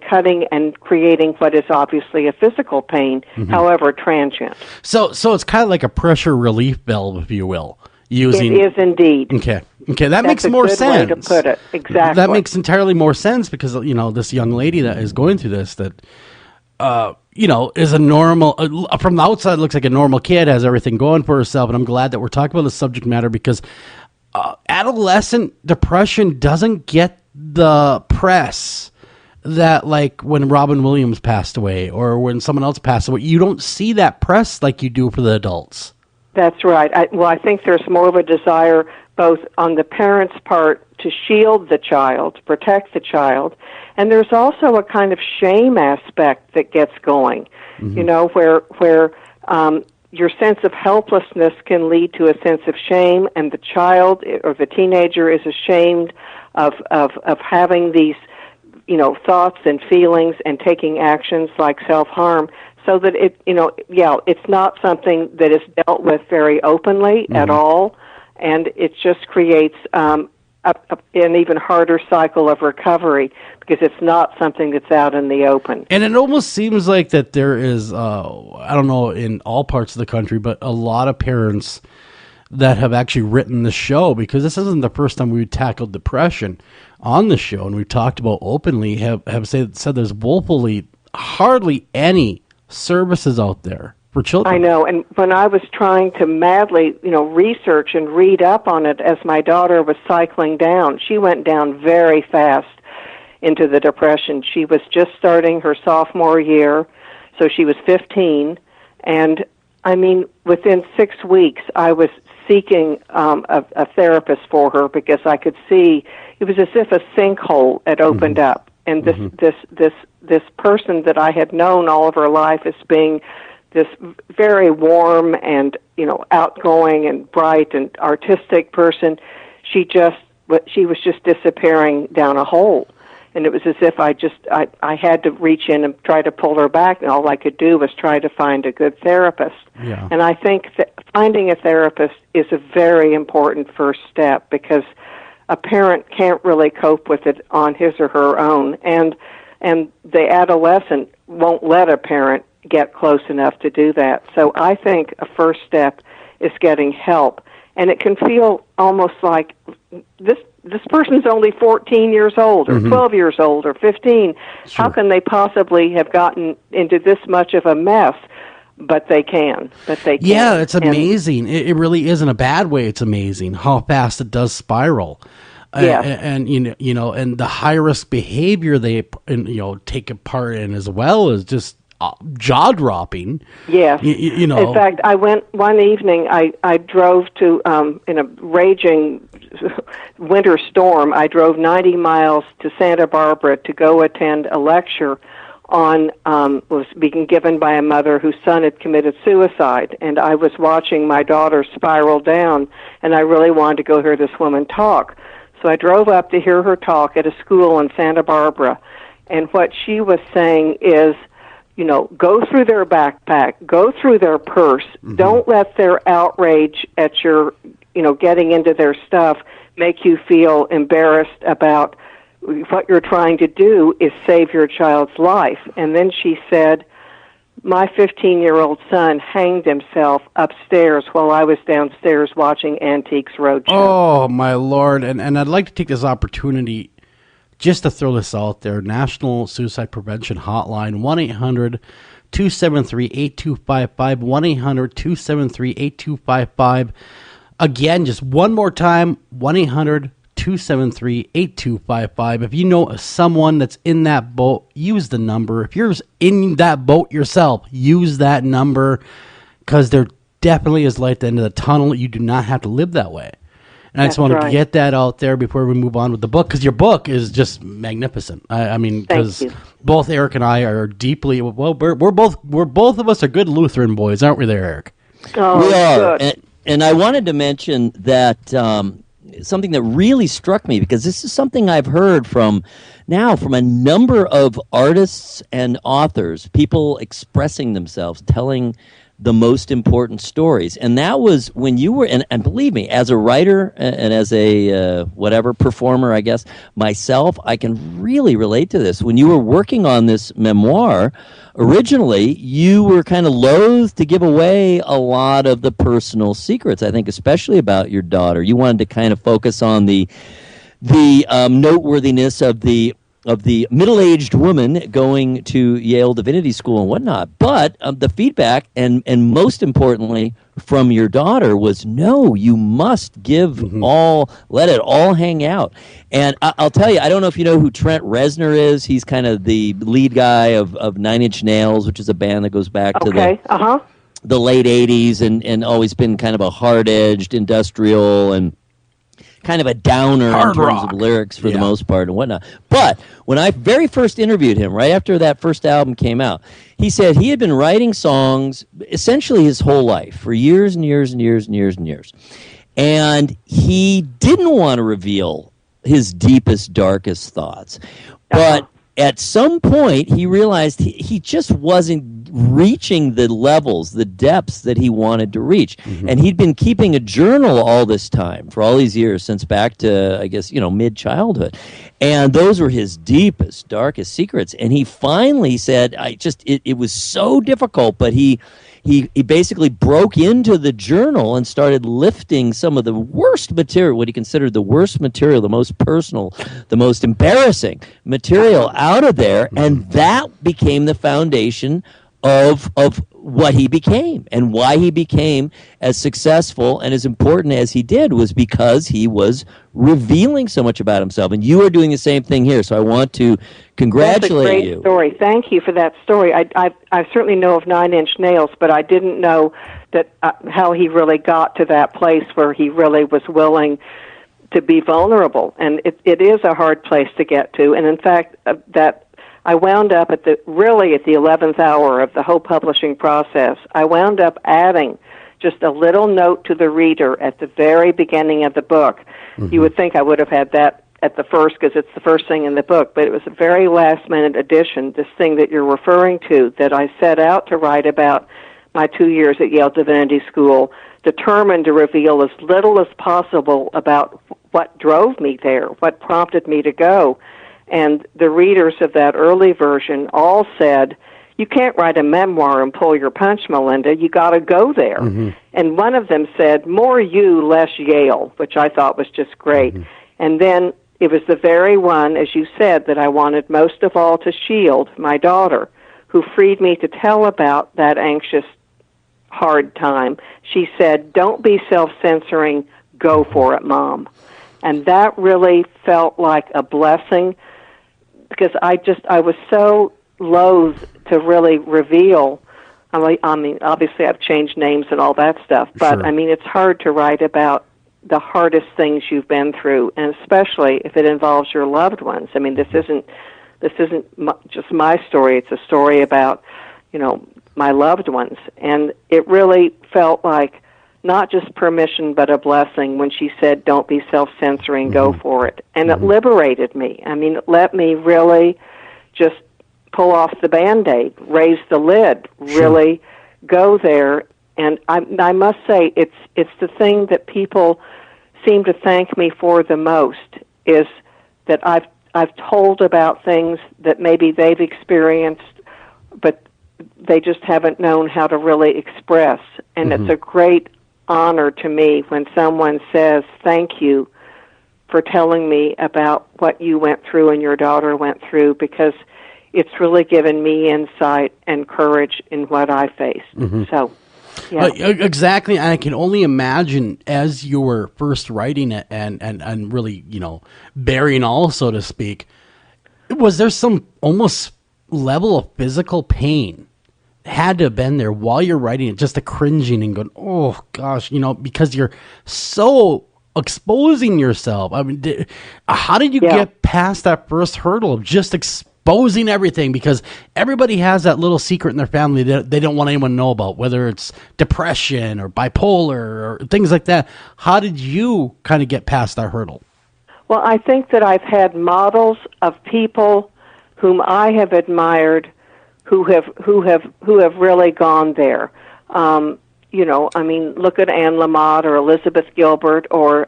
cutting and creating what is obviously a physical pain, mm-hmm. however transient. So it's kind of like a pressure relief valve, if you will. It is indeed. Okay, that makes more sense. That's a good way to put it. Exactly. That makes entirely more sense, because this young lady that is going through this, that is a normal, from the outside looks like a normal kid, has everything going for herself, and I'm glad that we're talking about the subject matter, because adolescent depression doesn't get the press that, like, when Robin Williams passed away or when someone else passed away. You don't see that press like you do for the adults. That's right. I think there's more of a desire, both on the parents' part, to shield the child, to protect the child, and there's also a kind of shame aspect that gets going, mm-hmm. Where your sense of helplessness can lead to a sense of shame, and the child or the teenager is ashamed of having these, thoughts and feelings and taking actions like self-harm. So that it's not something that is dealt with very openly mm-hmm. at all, and it just creates an even harder cycle of recovery, because it's not something that's out in the open. And it almost seems like that there is, I don't know, in all parts of the country, but a lot of parents that have actually written the show, because this isn't the first time we've tackled depression on the show, and we've talked about openly, have said there's woefully hardly any services out there for children. I know, and when I was trying to madly, research and read up on it as my daughter was cycling down, she went down very fast into the depression. She was just starting her sophomore year, so she was 15, and within 6 weeks, I was seeking a therapist for her because I could see it was as if a sinkhole had opened up, and this person that I had known all of her life as being this very warm and outgoing and bright and artistic person, she was just disappearing down a hole. And it was as if I had to reach in and try to pull her back, and all I could do was try to find a good therapist. Yeah. And I think that finding a therapist is a very important first step, because a parent can't really cope with it on his or her own, and the adolescent won't let a parent get close enough to do that. So I think a first step is getting help. And it can feel almost like this person's only 14 years old or 12 years old or 15. Sure. How can they possibly have gotten into this much of a mess? But they can. Yeah, it's amazing. It really is in a bad way. It's amazing how fast it does spiral. Yeah. And and the high risk behavior they take a part in as well is just jaw dropping. Yes. In fact, I went one evening. I drove to in a raging winter storm. I drove 90 miles to Santa Barbara to go attend a lecture on was being given by a mother whose son had committed suicide, and I was watching my daughter spiral down, and I really wanted to go hear this woman talk. So I drove up to hear her talk at a school in Santa Barbara, and what she was saying is, go through their backpack, go through their purse. Don't let their outrage at your, getting into their stuff make you feel embarrassed about what you're trying to do is save your child's life. And then she said, my 15-year-old son hanged himself upstairs while I was downstairs watching Antiques Roadshow. Oh, my Lord. And I'd like to take this opportunity just to throw this out there. National Suicide Prevention Hotline, 1-800-273-8255, 1-800-273-8255. Again, just one more time, 1-800-273-8255. If you know someone that's in that boat, use the number. If you're in that boat yourself, use that number, because there definitely is light at the end of the tunnel. You do not have to live that way. And I just wanted to get that out there before we move on with the book, because your book is just magnificent. I mean, because both Eric and I are deeply, we're both of us are good Lutheran boys, aren't we there, Eric? Oh, we are. And I wanted to mention that something that really struck me, because this is something I've heard from a number of artists and authors, people expressing themselves, telling the most important stories. And that was when you were, and believe me, as a writer and as a performer, I guess, myself, I can really relate to this. When you were working on this memoir, originally, you were kind of loath to give away a lot of the personal secrets, I think, especially about your daughter. You wanted to kind of focus on the noteworthiness of the middle-aged woman going to Yale Divinity School and whatnot. But the feedback, and most importantly from your daughter, was no, you must give let it all hang out. And I'll tell you, I don't know if you know who Trent Reznor is. He's kind of the lead guy of Nine Inch Nails, which is a band that goes back to the late 80s and always been kind of a hard-edged industrial and kind of a downer in terms of lyrics for the most part and whatnot. But when I very first interviewed him, right after that first album came out, he said he had been writing songs essentially his whole life for years and years and years and years and years. And he didn't want to reveal his deepest, darkest thoughts. But at some point, he realized he just wasn't reaching the levels, the depths that he wanted to reach. And he'd been keeping a journal all this time, for all these years, since back to, I guess, mid-childhood. And those were his deepest, darkest secrets. And he finally said, it was so difficult, but he basically broke into the journal and started lifting some of the worst material, what he considered the worst material, the most personal, the most embarrassing material out of there, and that became the foundation of what he became, and why he became as successful and as important as he did was because he was revealing so much about himself. And you are doing the same thing here, so I want to congratulate you. That's a great story. Thank you for that story. I certainly know of 9 Inch Nails, but I didn't know that how he really got to that place where he really was willing to be vulnerable. And it is a hard place to get to. And in fact, that I wound up at the 11th hour of the whole publishing process. I wound up adding just a little note to the reader at the very beginning of the book. Mm-hmm. You would think I would have had that at the first because it's the first thing in the book, but it was a very last-minute addition, this thing that you're referring to, that I set out to write about my 2 years at Yale Divinity School, determined to reveal as little as possible about what drove me there, what prompted me to go. And the readers of that early version all said, you can't write a memoir and pull your punch, Melinda. You got to go there. Mm-hmm. And one of them said, more you, less Yale, which I thought was just great. Mm-hmm. And then it was the very one, as you said, that I wanted most of all to shield, my daughter, who freed me to tell about that anxious, hard time. She said, don't be self-censoring, go for it, Mom. And that really felt like a blessing, because I was so loath to really reveal. I mean, obviously I've changed names and all that stuff, but sure. I mean, it's hard to write about the hardest things you've been through, and especially if it involves your loved ones. I mean, this isn't just my story. It's a story about, my loved ones, and it really felt like not just permission, but a blessing when she said, don't be self-censoring, go for it. And it liberated me. I mean, it let me really just pull off the Band-Aid, raise the lid, really go there. And I must say, it's the thing that people seem to thank me for the most, is that I've told about things that maybe they've experienced, but they just haven't known how to really express. And it's a great honor to me when someone says, thank you for telling me about what you went through and your daughter went through, because it's really given me insight and courage in what I faced. Mm-hmm. So, yeah. Exactly. And I can only imagine, as you were first writing it and really, bearing all, so to speak, was there some almost level of physical pain had to have been there while you're writing it, just the cringing and going, oh gosh, because you're so exposing yourself. I mean, how did you get past that first hurdle of just exposing everything? Because everybody has that little secret in their family that they don't want anyone to know about, whether it's depression or bipolar or things like that. How did you kind of get past that hurdle? Well, I think that I've had models of people whom I have admired who have really gone there. I mean, look at Anne Lamott or Elizabeth Gilbert or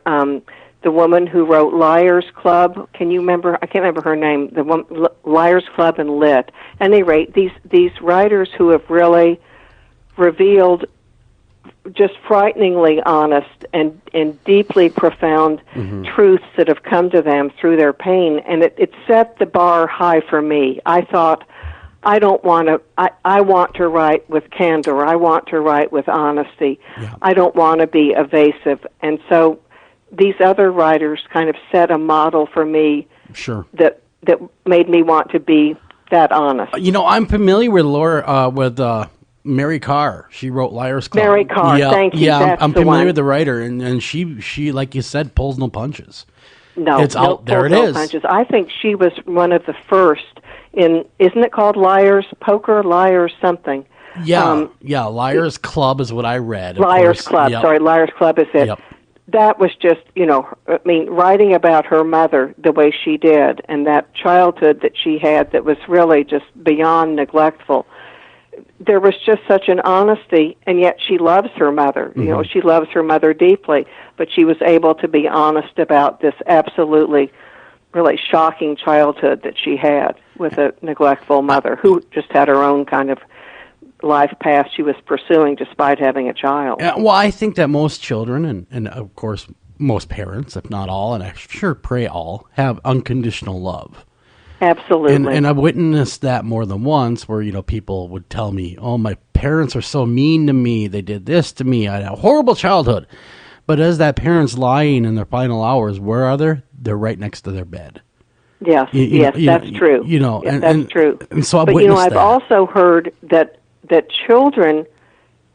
the woman who wrote Liars Club. Can you remember? I can't remember her name. The one, Liars Club and Lit. At any rate, these writers who have really revealed just frighteningly honest and deeply profound truths that have come to them through their pain, and it set the bar high for me. I thought, I want to write with candor. I want to write with honesty. Yeah. I don't want to be evasive. And so these other writers kind of set a model for me that made me want to be that honest. I'm familiar with Mary Carr. She wrote Liars Club. Mary Carr, thank you. Yeah, That's I'm familiar one. with the writer, and she, like you said, pulls no punches. No, it's out there. It is. Punches. I think she was one of the first isn't it called Liars Poker, Liars something? Yeah, Liars Club is what I read. Liars Club. Yep. Sorry, Liars Club is it. Yep. That was just, writing about her mother the way she did, and that childhood that she had that was really just beyond neglectful. There was just such an honesty, and yet she loves her mother. Mm-hmm. She loves her mother deeply, but she was able to be honest about this absolutely, really shocking childhood that she had with a neglectful mother who just had her own kind of life path she was pursuing despite having a child. Well, I think that most children, and of course most parents, if not all, and I sure pray all, have unconditional love. Absolutely. And I've witnessed that more than once where, people would tell me, oh, my parents are so mean to me. They did this to me. I had a horrible childhood. But as that parent's lying in their final hours, where are they? They're right next to their bed. Yes, that's true. That's true. And so I've but, witnessed I've that. also heard that children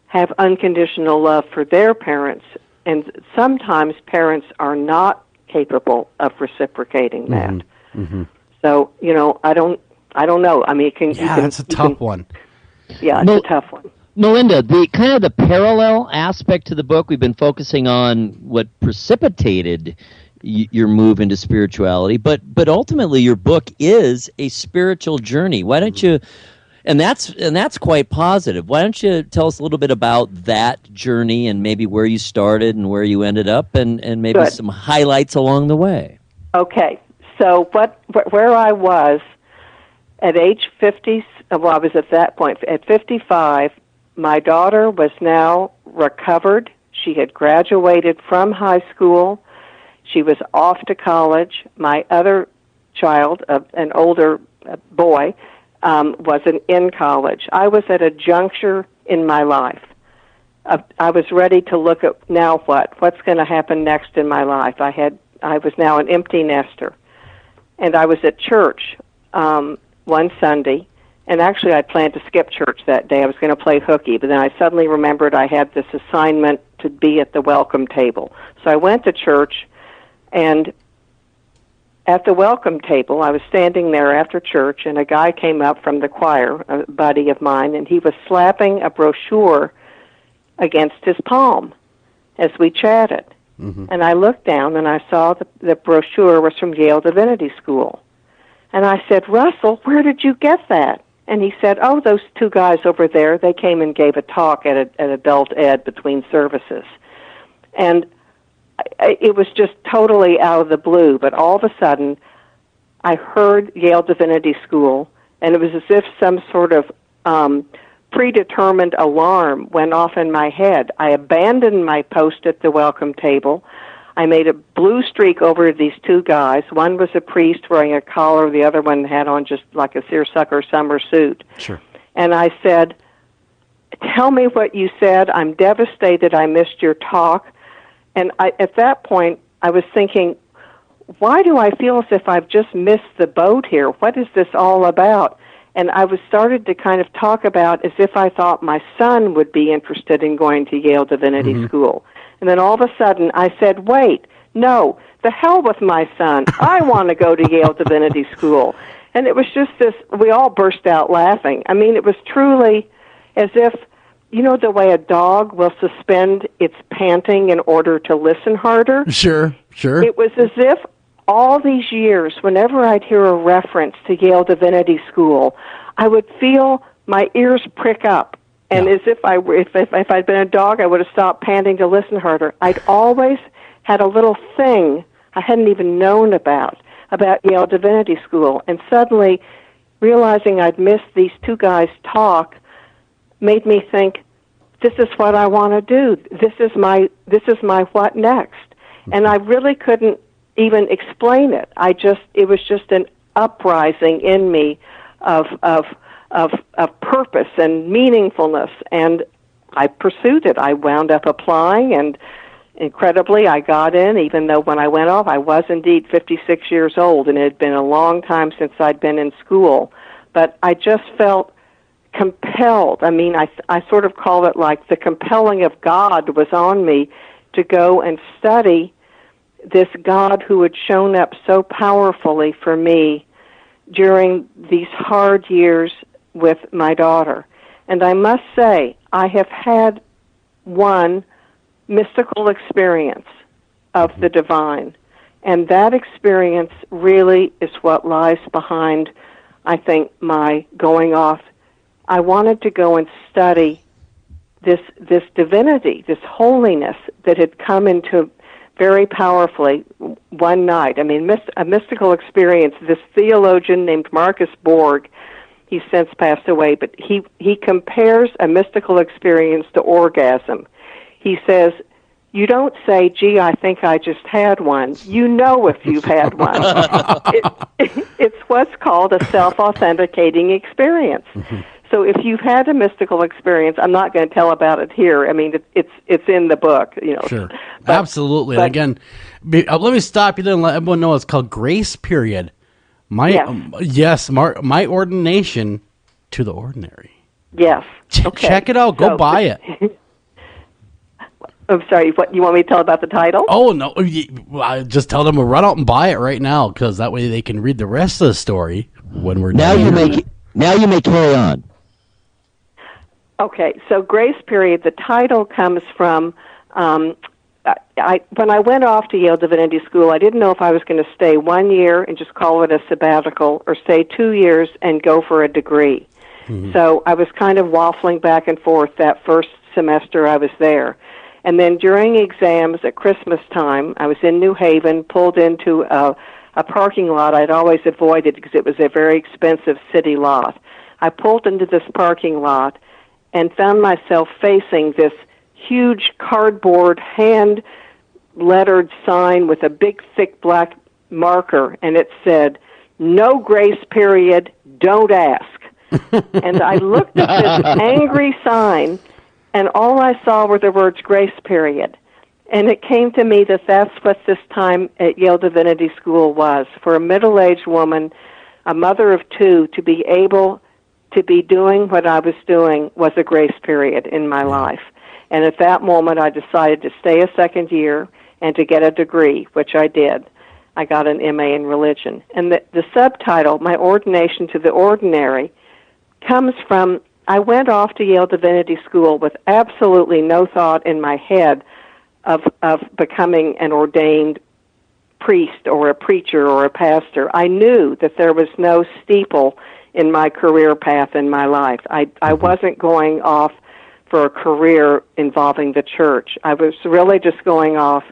have unconditional love for their parents, and sometimes parents are not capable of reciprocating that. Mm-hmm. So, I don't know. I mean, it's a tough one. Yeah, it's a tough one. Melinda, the kind of the parallel aspect to the book, we've been focusing on what precipitated your move into spirituality, but ultimately your book is a spiritual journey. Why don't you, and that's quite positive. Why don't you tell us a little bit about that journey and maybe where you started and where you ended up, and maybe Good. some highlights along the way. Okay, so where I was at age 50, well, I was at that point at 55. My daughter was now recovered. She had graduated from high school. She was off to college. My other child, an older boy, wasn't in college. I was at a juncture in my life. I was ready to look at now what's going to happen next in my life. I was now an empty nester, and I was at church one Sunday. And actually, I planned to skip church that day. I was going to play hooky, but then I suddenly remembered I had this assignment to be at the welcome table. So I went to church, and at the welcome table, I was standing there after church, and a guy came up from the choir, a buddy of mine, and he was slapping a brochure against his palm as we chatted. Mm-hmm. And I looked down, and I saw the brochure was from Yale Divinity School. And I said, Russell, where did you get that? And he said, oh, those two guys over there, they came and gave a talk at adult ed between services. And it was just totally out of the blue, but all of a sudden I heard Yale Divinity School, and it was as if some sort of predetermined alarm went off in my head. I abandoned my post at the welcome table. I made a blue streak over these two guys. One was a priest wearing a collar. The other one had on just like a seersucker summer suit. Sure. And I said, tell me what you said. I'm devastated I missed your talk. And at that point, I was thinking, why do I feel as if I've just missed the boat here? What is this all about? And I started to kind of talk about as if I thought my son would be interested in going to Yale Divinity School. And then all of a sudden I said, wait, no, the hell with my son. I want to go to Yale Divinity School. And it was just this, we all burst out laughing. I mean, it was truly as if, the way a dog will suspend its panting in order to listen harder? Sure. It was as if all these years, whenever I'd hear a reference to Yale Divinity School, I would feel my ears prick up. And as if if I'd been a dog, I would have stopped panting to listen harder. I'd always had a little thing I hadn't even known about Yale Divinity School. And suddenly, realizing I'd missed these two guys' talk made me think, this is what I want to do. This is my what next. And I really couldn't even explain it. It was just an uprising in me of purpose and meaningfulness, and I pursued it. I wound up applying, and incredibly, I got in, even though when I went off, I was indeed 56 years old, and it had been a long time since I'd been in school. But I just felt compelled. I mean, I sort of call it like the compelling of God was on me to go and study this God who had shown up so powerfully for me during these hard years with my daughter. And I must say, I have had one mystical experience of the divine, and that experience really is what lies behind, I think, my going off. I wanted to go and study this divinity, this holiness that had come into very powerfully one night. I mean, a mystical experience. This theologian named Marcus Borg, he's since passed away, but he compares a mystical experience to orgasm. He says, you don't say, gee, I think I just had one. You know if you've had one. It's what's called a self-authenticating experience. So if you've had a mystical experience, I'm not going to tell about it here. I mean, it's in the book. Sure. Absolutely. And again, let me stop you there and let everyone know it's called Grace Period. My ordination to the ordinary. Yes. Okay. Check it out. Go buy it. I'm sorry, what, you want me to tell about the title? Oh, no. I just tell them to run out and buy it right now, because that way they can read the rest of the story when we're now done. Now you may carry on. Okay, so Grace Period, the title comes from, when I went off to Yale Divinity School, I didn't know if I was going to stay 1 year and just call it a sabbatical, or stay 2 years and go for a degree. So I was kind of waffling back and forth that first semester I was there. And then during exams at Christmas time, I was in New Haven, pulled into a parking lot I'd always avoided because it was a very expensive city lot. I pulled into this parking lot and found myself facing this huge cardboard hand-lettered sign with a big, thick black marker, and it said, "No grace period, don't ask." And I looked at this angry sign, and all I saw were the words grace period. And it came to me that that's what this time at Yale Divinity School was. For a middle-aged woman, a mother of two, to be able to be doing what I was doing was a grace period in my life. And at that moment, I decided to stay a second year and to get a degree, which I did. I got an MA in religion. And the subtitle, My Ordination to the Ordinary, comes from, I went off to Yale Divinity School with absolutely no thought in my head of becoming an ordained priest or a preacher or a pastor. I knew that there was no steeple in my career path in my life. I wasn't going off for a career involving the church. I was really just going off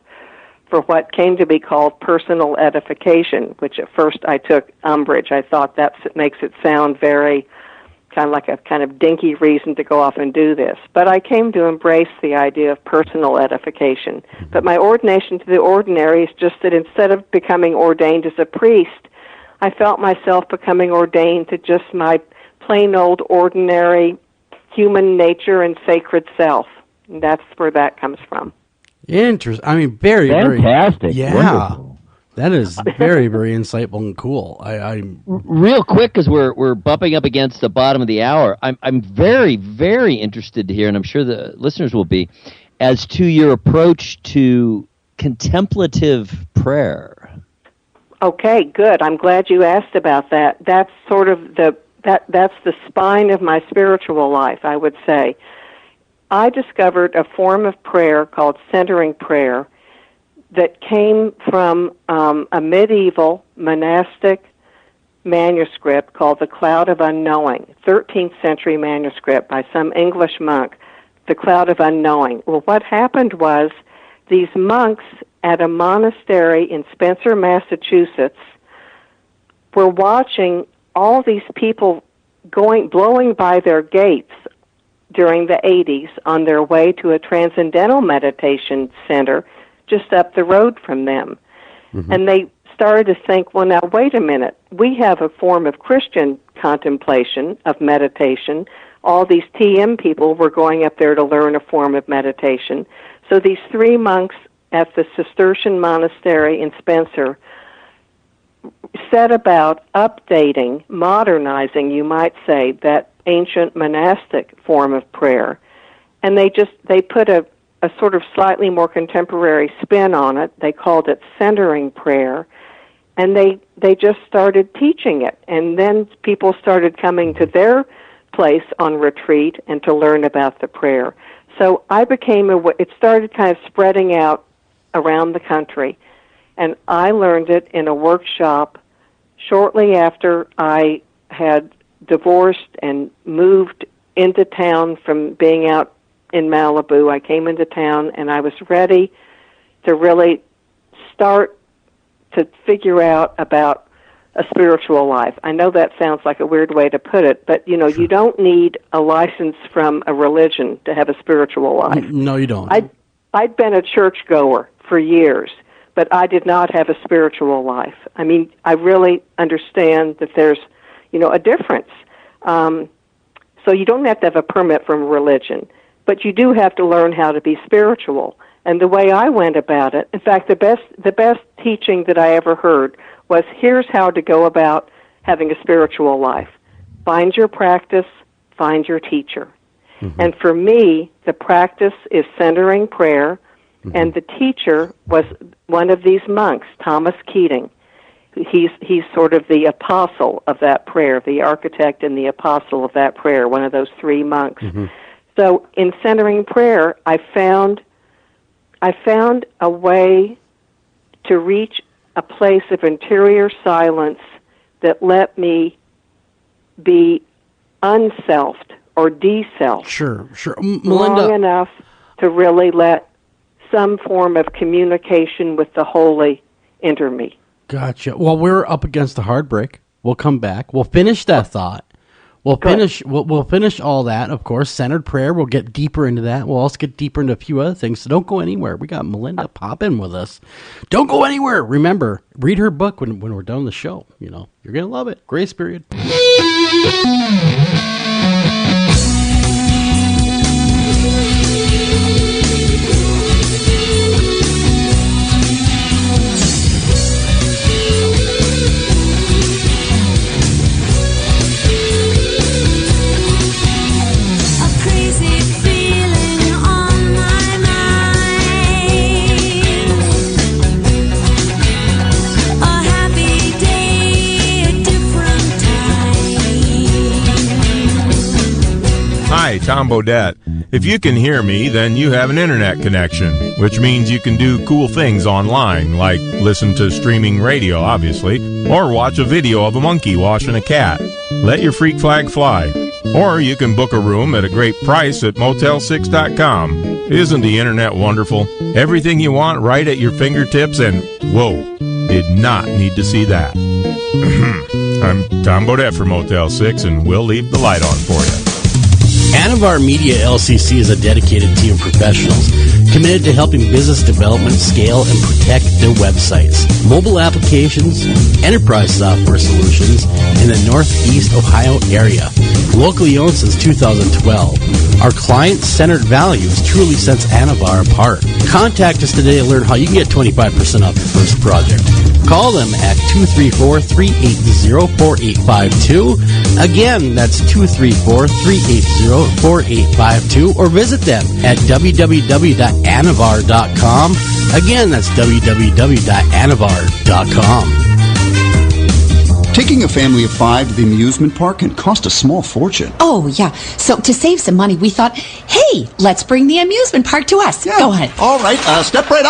for what came to be called personal edification, which at first I took umbrage. I thought that makes it sound very kind of like a kind of dinky reason to go off and do this. But I came to embrace the idea of personal edification. But my ordination to the ordinary is just that instead of becoming ordained as a priest, I felt myself becoming ordained to just my plain old ordinary human nature and sacred self. And that's where that comes from. Interesting. I mean, very, fantastic. Very, yeah. Wonderful. That is very, very insightful and cool. Real quick, because we're bumping up against the bottom of the hour, I'm very, very interested to hear, and I'm sure the listeners will be, as to your approach to contemplative prayer. Okay, good. I'm glad you asked about that. That's sort of that's the spine of my spiritual life, I would say. I discovered a form of prayer called centering prayer that came from a medieval monastic manuscript called The Cloud of Unknowing, 13th century manuscript by some English monk, The Cloud of Unknowing. Well, what happened was these monks at a monastery in Spencer, Massachusetts, were watching all these people blowing by their gates during the 80s on their way to a transcendental meditation center just up the road from them. Mm-hmm. And they started to think, well, now, wait a minute. We have a form of Christian contemplation, of meditation. All these TM people were going up there to learn a form of meditation. So these three monks at the Cistercian monastery in Spencer set about updating, modernizing, you might say, that ancient monastic form of prayer. And they put a sort of slightly more contemporary spin on it. They called it centering prayer, and they just started teaching it. And then people started coming to their place on retreat and to learn about the prayer. So I it started kind of spreading out around the country, and I learned it in a workshop shortly after I had divorced and moved into town from being out in Malibu. I came into town, and I was ready to really start to figure out about a spiritual life. I know that sounds like a weird way to put it, but, you know, you don't need a license from a religion to have a spiritual life. No, you don't. I'd been a churchgoer for years, but I did not have a spiritual life. I mean, I really understand that there's, a difference. So you don't have to have a permit from religion, but you do have to learn how to be spiritual. And the way I went about it, in fact, the best teaching that I ever heard was, here's how to go about having a spiritual life. Find your practice, find your teacher. Mm-hmm. And for me, the practice is centering prayer, and the teacher was one of these monks, Thomas Keating. He's sort of the apostle of that prayer, the architect and the apostle of that prayer, one of those three monks. Mm-hmm. So in centering prayer, I found a way to reach a place of interior silence that let me be unselfed or de-selfed. Sure. Melinda, long enough to really let some form of communication with the holy enter me. Gotcha. Well, we're up against the hard break. We'll come back. We'll finish that thought. We'll finish all that, of course. Centered prayer. We'll get deeper into that. We'll also get deeper into a few other things. So don't go anywhere. We got Melinda Popham with us. Don't go anywhere. Remember, read her book when we're done the show. You're gonna love it. Grace Period. Hi, Tom Bodette. If you can hear me, then you have an internet connection, which means you can do cool things online, like listen to streaming radio, obviously, or watch a video of a monkey washing a cat. Let your freak flag fly. Or you can book a room at a great price at Motel6.com. Isn't the internet wonderful? Everything you want right at your fingertips, and whoa, did not need to see that. I'm Tom Bodette for Motel 6, and we'll leave the light on for you. Anavar Media LCC is a dedicated team of professionals committed to helping business development scale and protect their websites, mobile applications, enterprise software solutions in the Northeast Ohio area. Locally owned since 2012, our client-centered values truly sets Anavar apart. Contact us today to learn how you can get 25% off your first project. Call them at 234-380-4852. Again, that's 234-380-4852, or visit them at www.anavar.com. Again, that's www.anavar.com. Taking a family of 5 to the amusement park can cost a small fortune. Oh, yeah. So to save some money, we thought, hey, let's bring the amusement park to us. Yeah. Go ahead. All right. Step right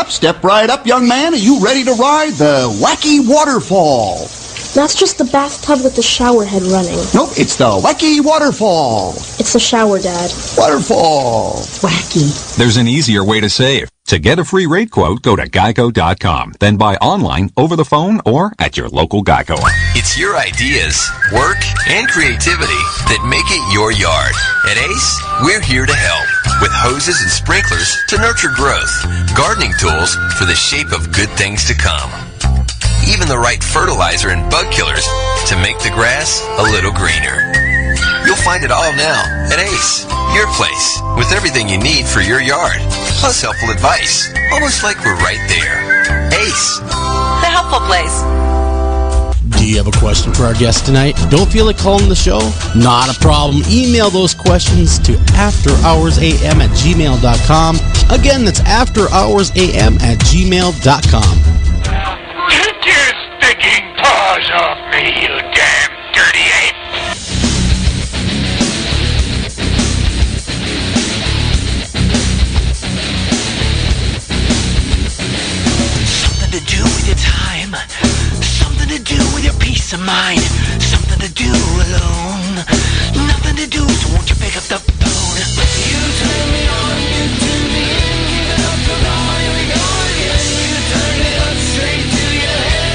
up, young man. Are you ready to ride the Wacky Waterfall? That's just the bathtub with the shower head running. Nope, it's the Wacky Waterfall. It's the shower, Dad. Waterfall. Wacky. There's an easier way to save. To get a free rate quote, go to geico.com. Then buy online, over the phone, or at your local Geico. It's your ideas, work, and creativity that make it your yard. At ACE, we're here to help. With hoses and sprinklers to nurture growth. Gardening tools for the shape of good things to come. Even the right fertilizer and bug killers to make the grass a little greener. You'll find it all now at ACE, your place, with everything you need for your yard, plus helpful advice, almost like we're right there. ACE, the helpful place. Do you have a question for our guest tonight? Don't feel like calling the show? Not a problem. Email those questions to afterhoursam@gmail.com. Again, that's afterhoursam@gmail.com. Get your stinking paws off me, you damn dirty ape! Something to do with your time, something to do with your peace of mind, something to do alone, nothing to do, so won't you pick up the phone? You turn me on, you turn me in, keep it up so long, here we go again, you turn it up straight to your head,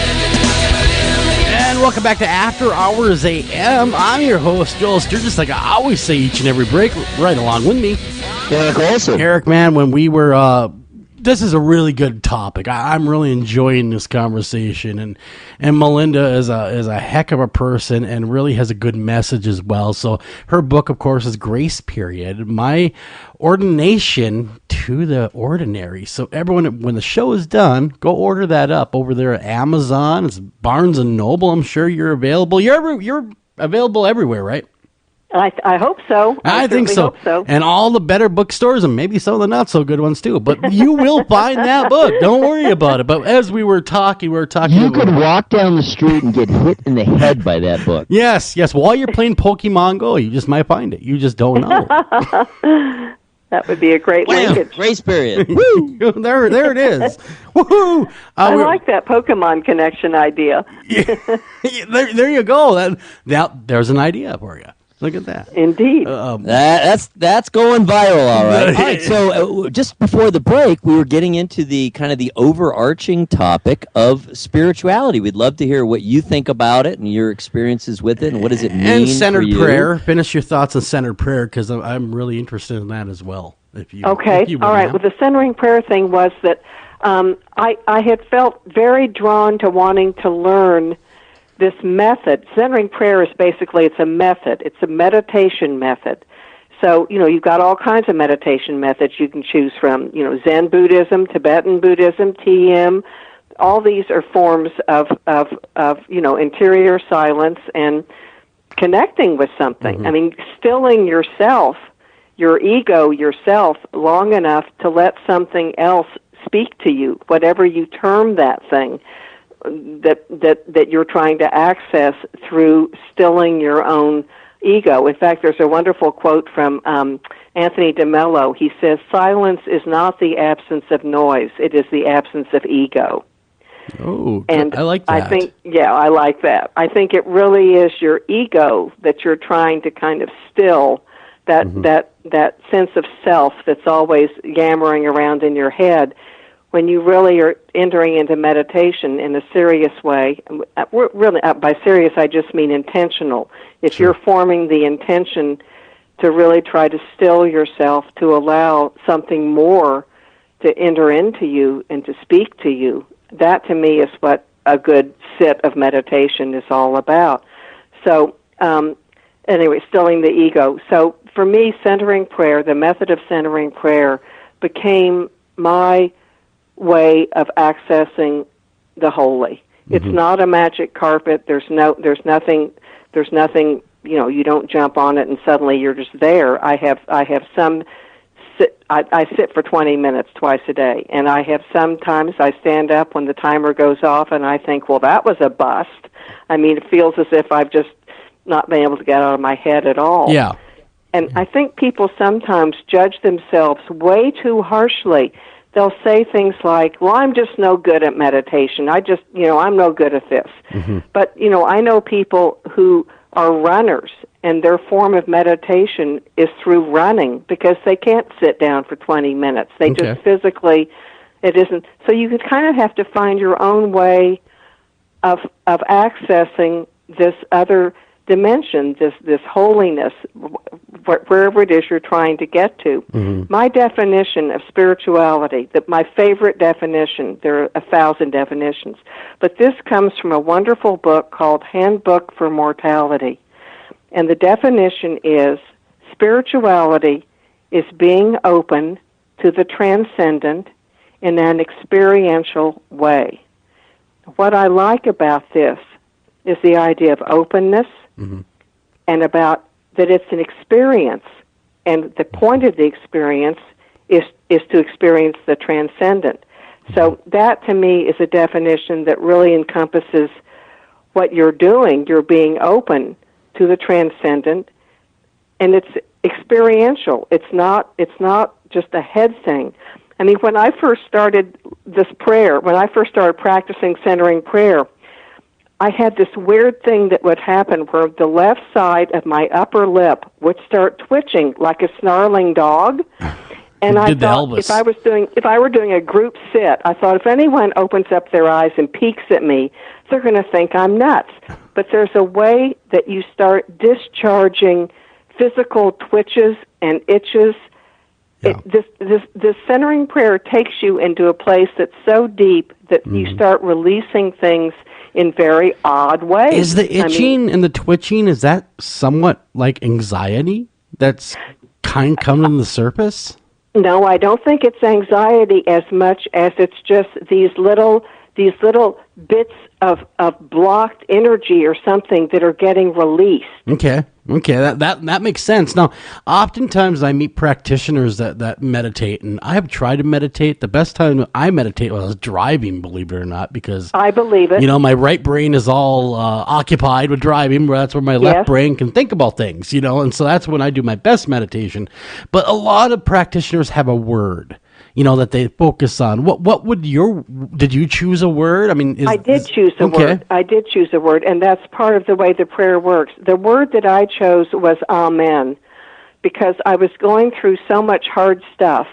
and welcome back to After Hours AM. I'm your host, Joel Sturgis, like I always say each and every break, right along with me. Eric Olsen. Eric, man, when we were this is a really good topic. I'm really enjoying this conversation, and Melinda is a heck of a person and really has a good message as well. So her book, of course, is Grace Period, My Ordination to the Ordinary. So everyone, when the show is done, go order that up over there at Amazon. It's Barnes and Noble. I'm sure you're available. You're available everywhere, right? I hope so. I think so. Hope so. And all the better bookstores and maybe some of the not so good ones too. But you will find that book. Don't worry about it. But as we were talking. You could walk down the street and get hit in the head by that book. Yes. While you're playing Pokemon Go, you just might find it. You just don't know. That would be a great linkage. Grace period. Woo! There it is. Woohoo! I like that Pokemon connection idea. There you go. There's an idea for you. Look at that. Indeed. That's going viral, all right. All right, so just before the break, we were getting into the kind of the overarching topic of spirituality. We'd love to hear what you think about it and your experiences with it, and what does it mean and centered for you. prayer. Finish your thoughts on centered prayer, because I'm really interested in that as well. Okay. All right. Well, the centering prayer thing was that I had felt very drawn to wanting to learn this method. Centering prayer is basically, it's a method. It's a meditation method. So, you've got all kinds of meditation methods you can choose from. Zen Buddhism, Tibetan Buddhism, TM. All these are forms of interior silence and connecting with something. Mm-hmm. I mean, stilling yourself, your ego, yourself, long enough to let something else speak to you, whatever you term that thing that you're trying to access through stilling your own ego. In fact, there's a wonderful quote from Anthony DeMello. He says, "Silence is not the absence of noise; it is the absence of ego." Oh, and I like that. I like that. I think it really is your ego that you're trying to kind of still, that sense of self that's always yammering around in your head. When you really are entering into meditation in a serious way, really by serious I just mean intentional. If you're forming the intention to really try to still yourself, to allow something more to enter into you and to speak to you, that to me is what a good sit of meditation is all about. So anyway, stilling the ego. So for me, centering prayer, the method of centering prayer became my way of accessing the holy. It's not a magic carpet. There's nothing, you don't jump on it and suddenly you're just there. I sit for 20 minutes twice a day, and sometimes I stand up when the timer goes off and I think, well, that was a bust. I mean, it feels as if I've just not been able to get out of my head at all. Yeah. And I think people sometimes judge themselves way too harshly. They'll say things like, well, I'm just no good at meditation. I'm no good at this. Mm-hmm. But, I know people who are runners, and their form of meditation is through running because they can't sit down for 20 minutes. They just physically, it isn't. So you kind of have to find your own way of accessing this other dimension, this holiness, wherever it is you're trying to get to. Mm-hmm. My definition of spirituality, my favorite definition, there are 1,000 definitions, but this comes from a wonderful book called Handbook for Mortality. And the definition is, spirituality is being open to the transcendent in an experiential way. What I like about this is the idea of openness, and about that it's an experience, and the point of the experience is to experience the transcendent. So that, to me, is a definition that really encompasses what you're doing. You're being open to the transcendent, and it's experiential. It's not just a head thing. I mean, when I first started this prayer, when I first started practicing centering prayer, I had this weird thing that would happen where the left side of my upper lip would start twitching like a snarling dog. And I thought if I were doing a group sit, I thought if anyone opens up their eyes and peeks at me, they're going to think I'm nuts. But there's a way that you start discharging physical twitches and itches This centering prayer takes you into a place that's so deep that you start releasing things in very odd ways. Is the itching and the twitching, is that somewhat like anxiety that's kind coming to the surface? No, I don't think it's anxiety as much as it's just these little bits of blocked energy or something that are getting released. Okay, that makes sense. Now, oftentimes I meet practitioners that meditate, and I have tried to meditate. The best time I meditate when I was driving, believe it or not, because I believe it. My right brain is all occupied with driving, where that's where my left brain can think about things, and so that's when I do my best meditation. But a lot of practitioners have a word, that they focus on. What would did you choose a word? I mean, I did choose a word. I did choose a word, and that's part of the way the prayer works. The word that I chose was Amen, because I was going through so much hard stuff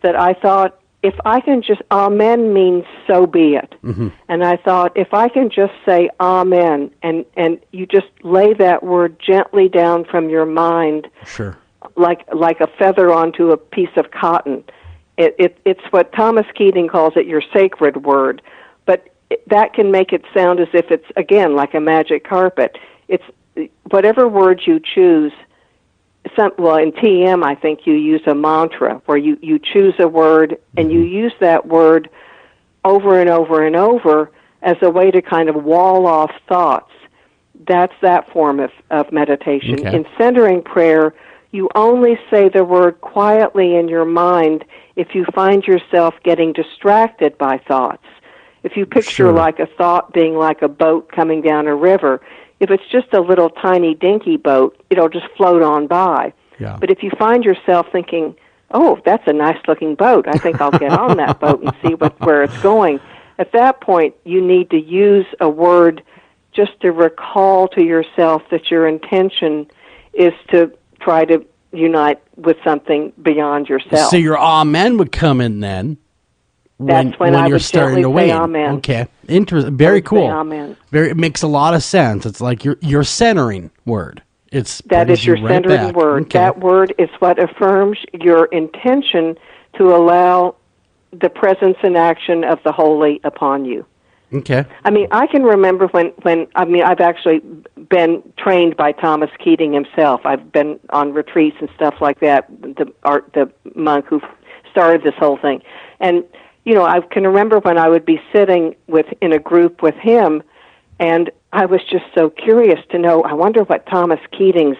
that I thought, if I can just, Amen means so be it. Mm-hmm. And I thought, if I can just say Amen, and you just lay that word gently down from your mind, sure, like a feather onto a piece of cotton. It's what Thomas Keating calls it, your sacred word, but that can make it sound as if it's, again, like a magic carpet. It's whatever word you choose. In TM, I think you use a mantra where you choose a word and you use that word over and over and over as a way to kind of wall off thoughts. That's that form of meditation. Okay. In centering prayer, you only say the word quietly in your mind if you find yourself getting distracted by thoughts. If you picture like a thought being like a boat coming down a river, if it's just a little tiny dinky boat, it'll just float on by. Yeah. But if you find yourself thinking, oh, that's a nice looking boat, I think I'll get on that boat and see where it's going, at that point you need to use a word just to recall to yourself that your intention is to try to unite with something beyond yourself. So your amen would come in then. That's when I you're would starting gently to say wane. amen. Okay, interesting. Very cool. Amen. It makes a lot of sense. It's like your centering word. That is your centering word. Okay. That word is what affirms your intention to allow the presence and action of the holy upon you. Okay. I mean, I can remember when I've actually been trained by Thomas Keating himself. I've been on retreats and stuff like that, the monk who started this whole thing. And, I can remember when I would be sitting in a group with him, and I was just so curious to know, I wonder what Thomas Keating's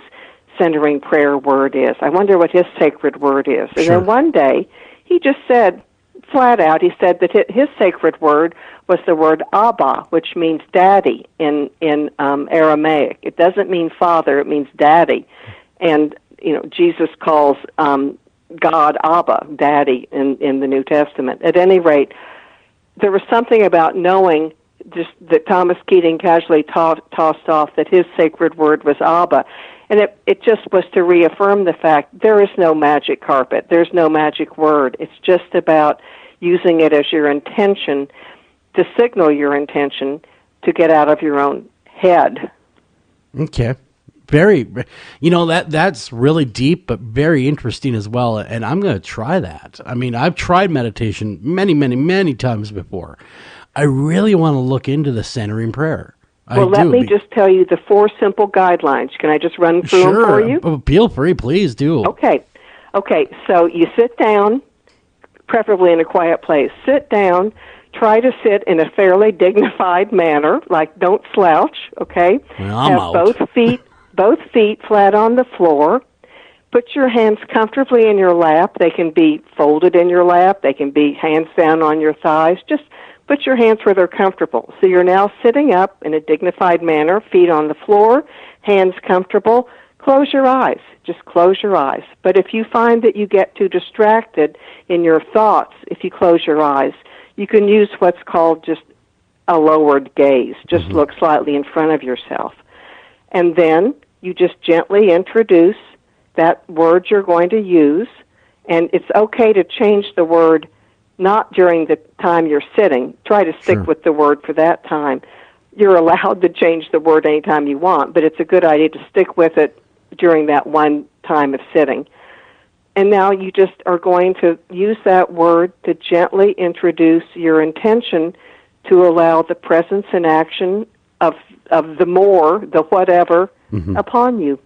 centering prayer word is. I wonder what his sacred word is. And then one day, he just said, flat out, he said that his sacred word was the word Abba, which means daddy in Aramaic. It doesn't mean father, it means daddy. And, Jesus calls God Abba, daddy, in the New Testament. At any rate, there was something about knowing just that Thomas Keating casually tossed off that his sacred word was Abba. And it just was to reaffirm the fact there is no magic carpet. There's no magic word. It's just about using it as your intention to signal your intention to get out of your own head. Okay. Very, that's really deep, but very interesting as well. And I'm going to try that. I mean, I've tried meditation many, many, many times before. I really want to look into the centering prayer. Well, let me just tell you the 4 simple guidelines. Can I just run through them for you? Sure. Feel free, please do. Okay. So you sit down, preferably in a quiet place. Sit down. Try to sit in a fairly dignified manner, like don't slouch, okay? Well, I'm Have out. both feet flat on the floor. Put your hands comfortably in your lap. They can be folded in your lap. They can be hands down on your thighs. Just put your hands where they're comfortable. So you're now sitting up in a dignified manner, feet on the floor, hands comfortable. Close your eyes. Just close your eyes. But if you find that you get too distracted in your thoughts, if you close your eyes, you can use what's called just a lowered gaze. Just look slightly in front of yourself. And then you just gently introduce that word you're going to use. And it's okay to change the word not during the time you're sitting. Try to stick with the word for that time. You're allowed to change the word anytime you want, but it's a good idea to stick with it during that one time of sitting. And now you just are going to use that word to gently introduce your intention to allow the presence and action of the more, the whatever, upon you.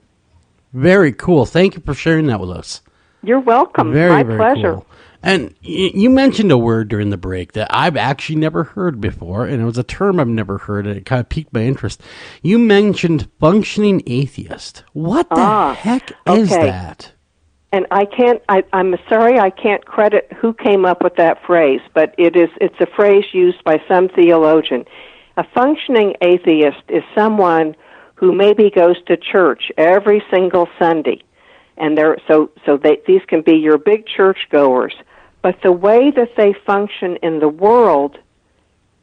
Very cool. Thank you for sharing that with us. You're welcome. Very, My pleasure. Cool. And you mentioned a word during the break that I've actually never heard before, and it was a term I've never heard, and it kind of piqued my interest. You mentioned functioning atheist. What the heck is that? And I'm sorry I can't credit who came up with that phrase, but it's a phrase used by some theologian. A functioning atheist is someone who maybe goes to church every single Sunday, and these can be your big churchgoers, but the way that they function in the world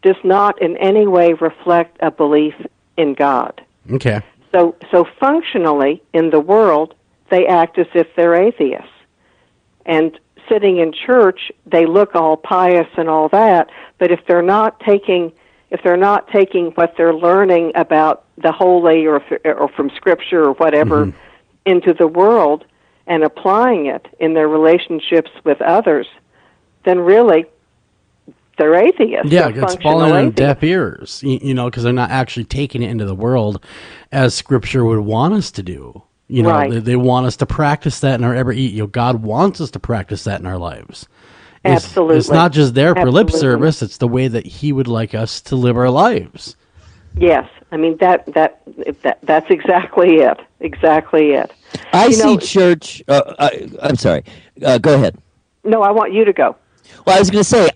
does not in any way reflect a belief in God. Okay. So functionally in the world, they act as if they're atheists. And sitting in church, they look all pious and all that, but if they're not taking what they're learning about the holy or from Scripture or whatever into the world and applying it in their relationships with others, then really they're atheists. Yeah, they're it's falling on deaf ears, because they're not actually taking it into the world as Scripture would want us to do. Right. They want us to practice that in our God wants us to practice that in our lives. Absolutely. It's not just there for lip service, it's the way that He would like us to live our lives. Yes. I mean, that's exactly it. Exactly it. I see church... I'm sorry. Go ahead. No, I want you to go. Well, I was going to say,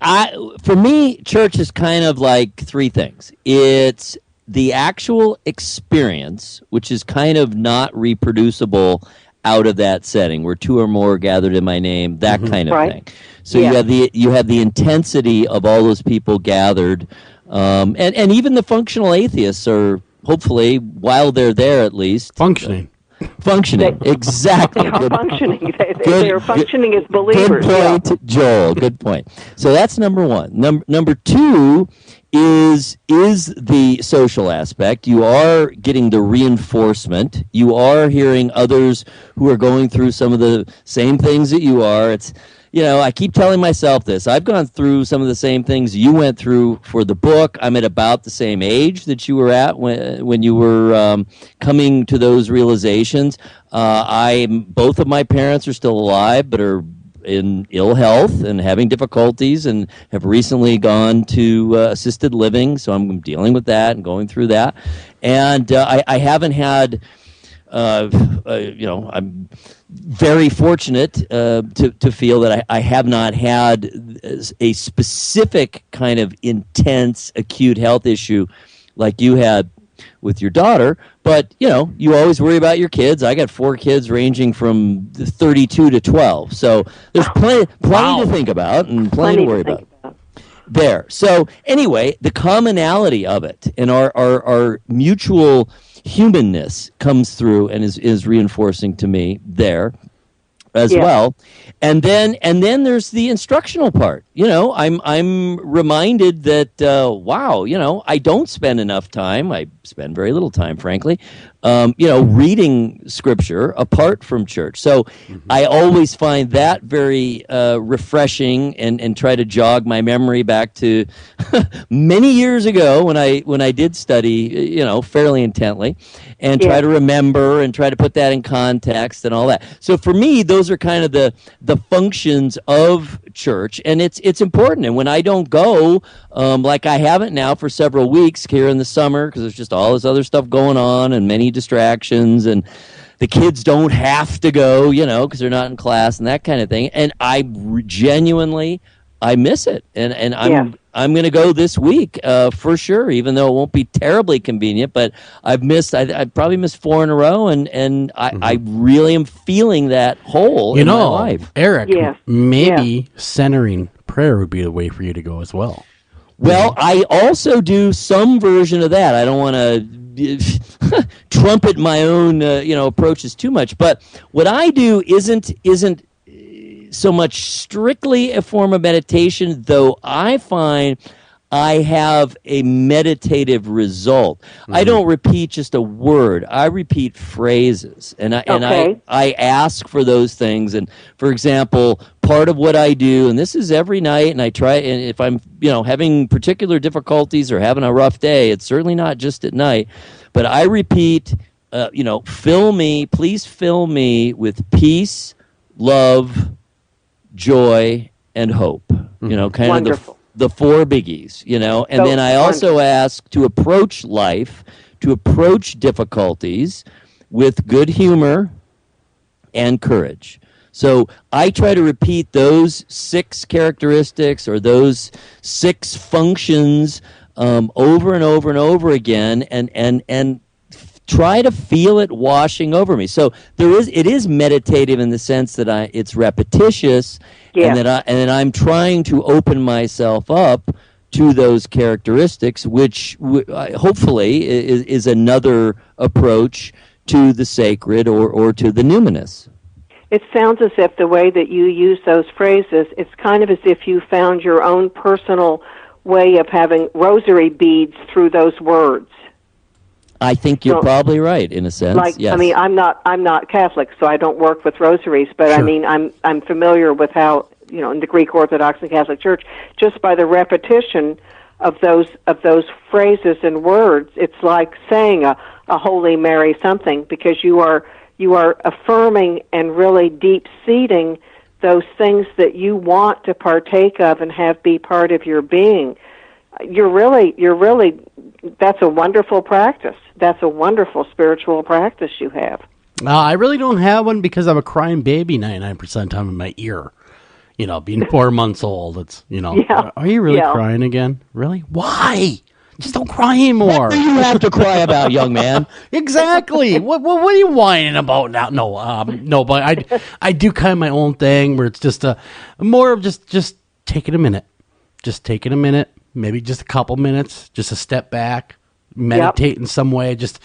for me, church is kind of like three things. It's the actual experience, which is kind of not reproducible out of that setting, where two or more gathered in my name, that kind of thing. So you have the intensity of all those people gathered, and even the functional atheists are hopefully, while they're there at least, functioning. Exactly. They are functioning. They are functioning as believers. Good point, Joel. Good point. So that's number one. Number two is the social aspect. You are getting the reinforcement. You are hearing others who are going through some of the same things that you are. It's I keep telling myself this. I've gone through some of the same things you went through for the book. I'm at about the same age that you were at when you were coming to those realizations. Both of my parents are still alive, but are in ill health and having difficulties, and have recently gone to assisted living. So I'm dealing with that and going through that. And I haven't had... I'm very fortunate to feel that I have not had a specific kind of intense acute health issue like you had with your daughter. But, you always worry about your kids. I got 4 kids ranging from 32 to 12. So there's plenty to think about and plenty to worry about. There. So anyway, the commonality of it and our mutual humanness comes through and is reinforcing to me there as well. And then there's the instructional part. I'm reminded that I don't spend enough time. I spend very little time, frankly, reading Scripture apart from church. So I always find that very refreshing and try to jog my memory back to many years ago when I did study, fairly intently, and try to remember and try to put that in context and all that. So for me, those are kind of the functions of church, and it's important. And when I don't go, like I haven't now for several weeks here in the summer, because there's just all this other stuff going on and many distractions, and the kids don't have to go, because they're not in class and that kind of thing. And I genuinely miss it, and I'm going to go this week for sure, even though it won't be terribly convenient. But I've probably missed 4 in a row, and I really am feeling that hole in my life. Eric, maybe centering prayer would be the way for you to go as well. Well, I also do some version of that. I don't want to trumpet my own approaches too much, but what I do isn't so much strictly a form of meditation, though I find I have a meditative result. I don't repeat just a word. I repeat phrases, and I ask for those things. And for example, part of what I do, and this is every night, and I try. And if I'm having particular difficulties or having a rough day, it's certainly not just at night. But I repeat, please fill me with peace, love, joy, and hope. Kind of the four biggies, and then I also ask to approach life, to approach difficulties with good humor and courage. So I try to repeat those 6 characteristics or those 6 functions over and over and over again, and try to feel it washing over me. So it is meditative in the sense that it's repetitious, and that I'm trying to open myself up to those characteristics, which hopefully is another approach to the sacred or to the numinous. It sounds as if the way that you use those phrases, it's kind of as if you found your own personal way of having rosary beads through those words. I think you're probably right in a sense. Yes. I mean, I'm not Catholic, so I don't work with rosaries, but sure. I mean, I'm familiar with how, in the Greek Orthodox and Catholic Church, just by the repetition of those phrases and words, it's like saying a Holy Mary something, because you are affirming and really deep seeding those things that you want to partake of and have be part of your being. You're really, that's a wonderful practice. That's a wonderful spiritual practice you have. I really don't have one because I'm a crying baby 99% of the time in my ear. Being 4 months old, it's, are you really crying again? Really? Why? Just don't cry anymore. What do you have to cry about, young man? Exactly. What are you whining about now? No, but I do kind of my own thing where it's just more of just taking a minute. Just taking a minute, maybe just a couple minutes, just a step back, meditate in some way, just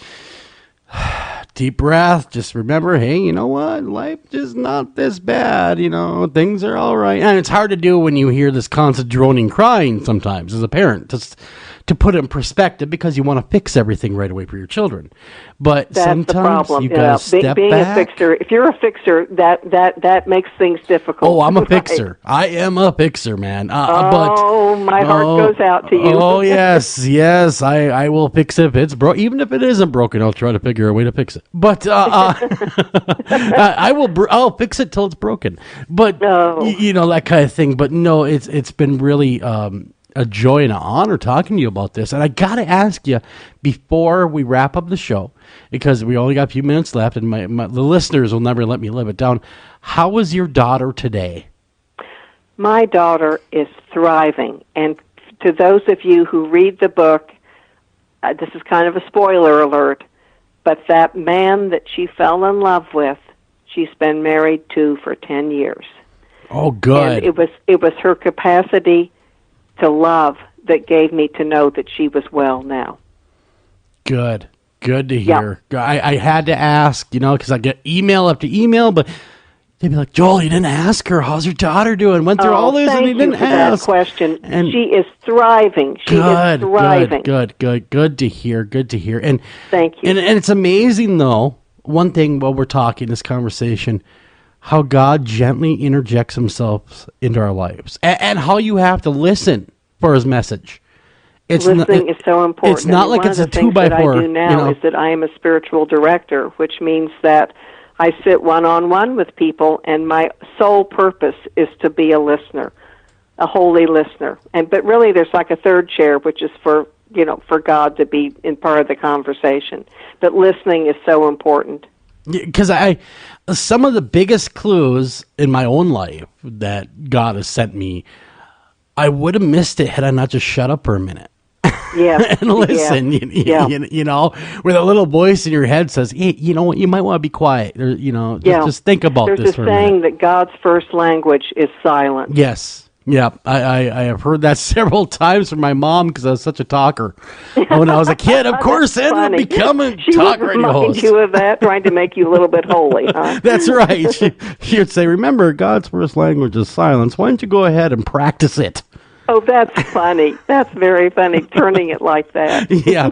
deep breath, just remember, hey, you know what? Life is not this bad, things are all right. And it's hard to do when you hear this constant droning crying sometimes as a parent, just to put it in perspective, because you want to fix everything right away for your children. But that's sometimes you got to step being back. A fixer, if you're a fixer, that makes things difficult. Oh, I'm a fixer. I am a fixer, man. My heart goes out to you. Oh, yes, I will fix it if it's broke. Even if it isn't broken, I'll try to figure a way to fix it. But I'll fix it till it's broken. But that kind of thing. But no, it's been really a joy and an honor talking to you about this. And I got to ask you before we wrap up the show, because we only got a few minutes left, and the listeners will never let me live it down. How is your daughter today? My daughter is thriving. And to those of you who read the book, this is kind of a spoiler alert, but that man that she fell in love with, she's been married to for 10 years. Oh, good. And it was her capacity to love that gave me to know that she was well now. Good to hear. Yep. I had to ask, because I get email after email, but they'd be like, Joel, you didn't ask her. How's your daughter doing? Went through all this and you didn't ask. That question. And she is thriving. She is thriving. Good to hear. And thank you. And it's amazing, though, one thing while we're talking this conversation, how God gently interjects himself into our lives, and how you have to listen for his message. Listening is so important. It's not like it's a 2x4. What I do now is that I am a spiritual director, which means that I sit one-on-one with people, and my sole purpose is to be a listener, a holy listener. But really, there's like a third chair, which is for God to be in part of the conversation. But listening is so important. Because some of the biggest clues in my own life that God has sent me, I would have missed it had I not just shut up for a minute. Yeah. And listen, where the little voice in your head says, hey, you know what, you might want to be quiet. Or, just think about this for a minute. There's a saying that God's first language is silence. Yes. Yeah, I have heard that several times from my mom because I was such a talker. When I was a kid, of course, I ended up becoming a talk radio host. She would remind you of that, trying to make you a little bit holy, huh? That's right. She would say, remember, God's first language is silence. Why don't you go ahead and practice it? Oh, that's funny. That's very funny, turning it like that. Yeah.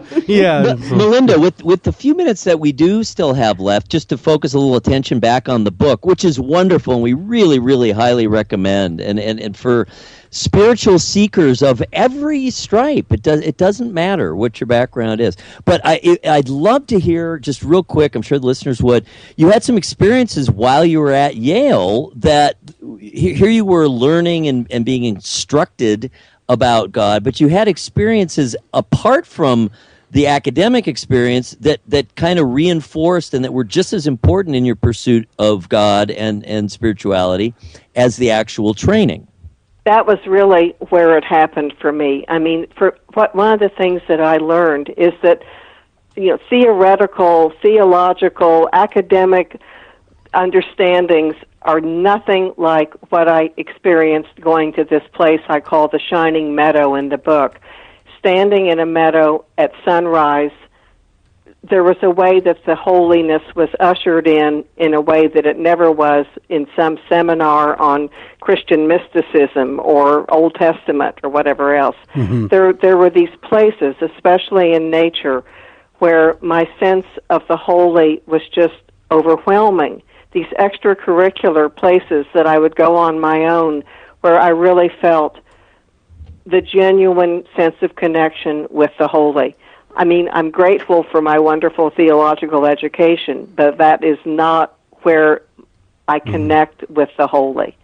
Melinda, with the few minutes that we do still have left, just to focus a little attention back on the book, which is wonderful and we really, really highly recommend. And for spiritual seekers of every stripe, it doesn't matter what your background is. But I'd love to hear, just real quick, I'm sure the listeners would, you had some experiences while you were at Yale that here you were learning and being instructed about God, but you had experiences apart from the academic experience that kind of reinforced and that were just as important in your pursuit of God and spirituality as the actual training. That was really where it happened for me. I mean, one of the things that I learned is that, theological, academic understandings are nothing like what I experienced going to this place I call the Shining Meadow in the book. Standing in a meadow at sunrise, there was a way that the holiness was ushered in a way that it never was in some seminar on Christian mysticism or Old Testament or whatever else. Mm-hmm. There were these places, especially in nature, where my sense of the holy was just overwhelming. These extracurricular places that I would go on my own where I really felt the genuine sense of connection with the holy. I mean, I'm grateful for my wonderful theological education, but that is not where I connect with the holy.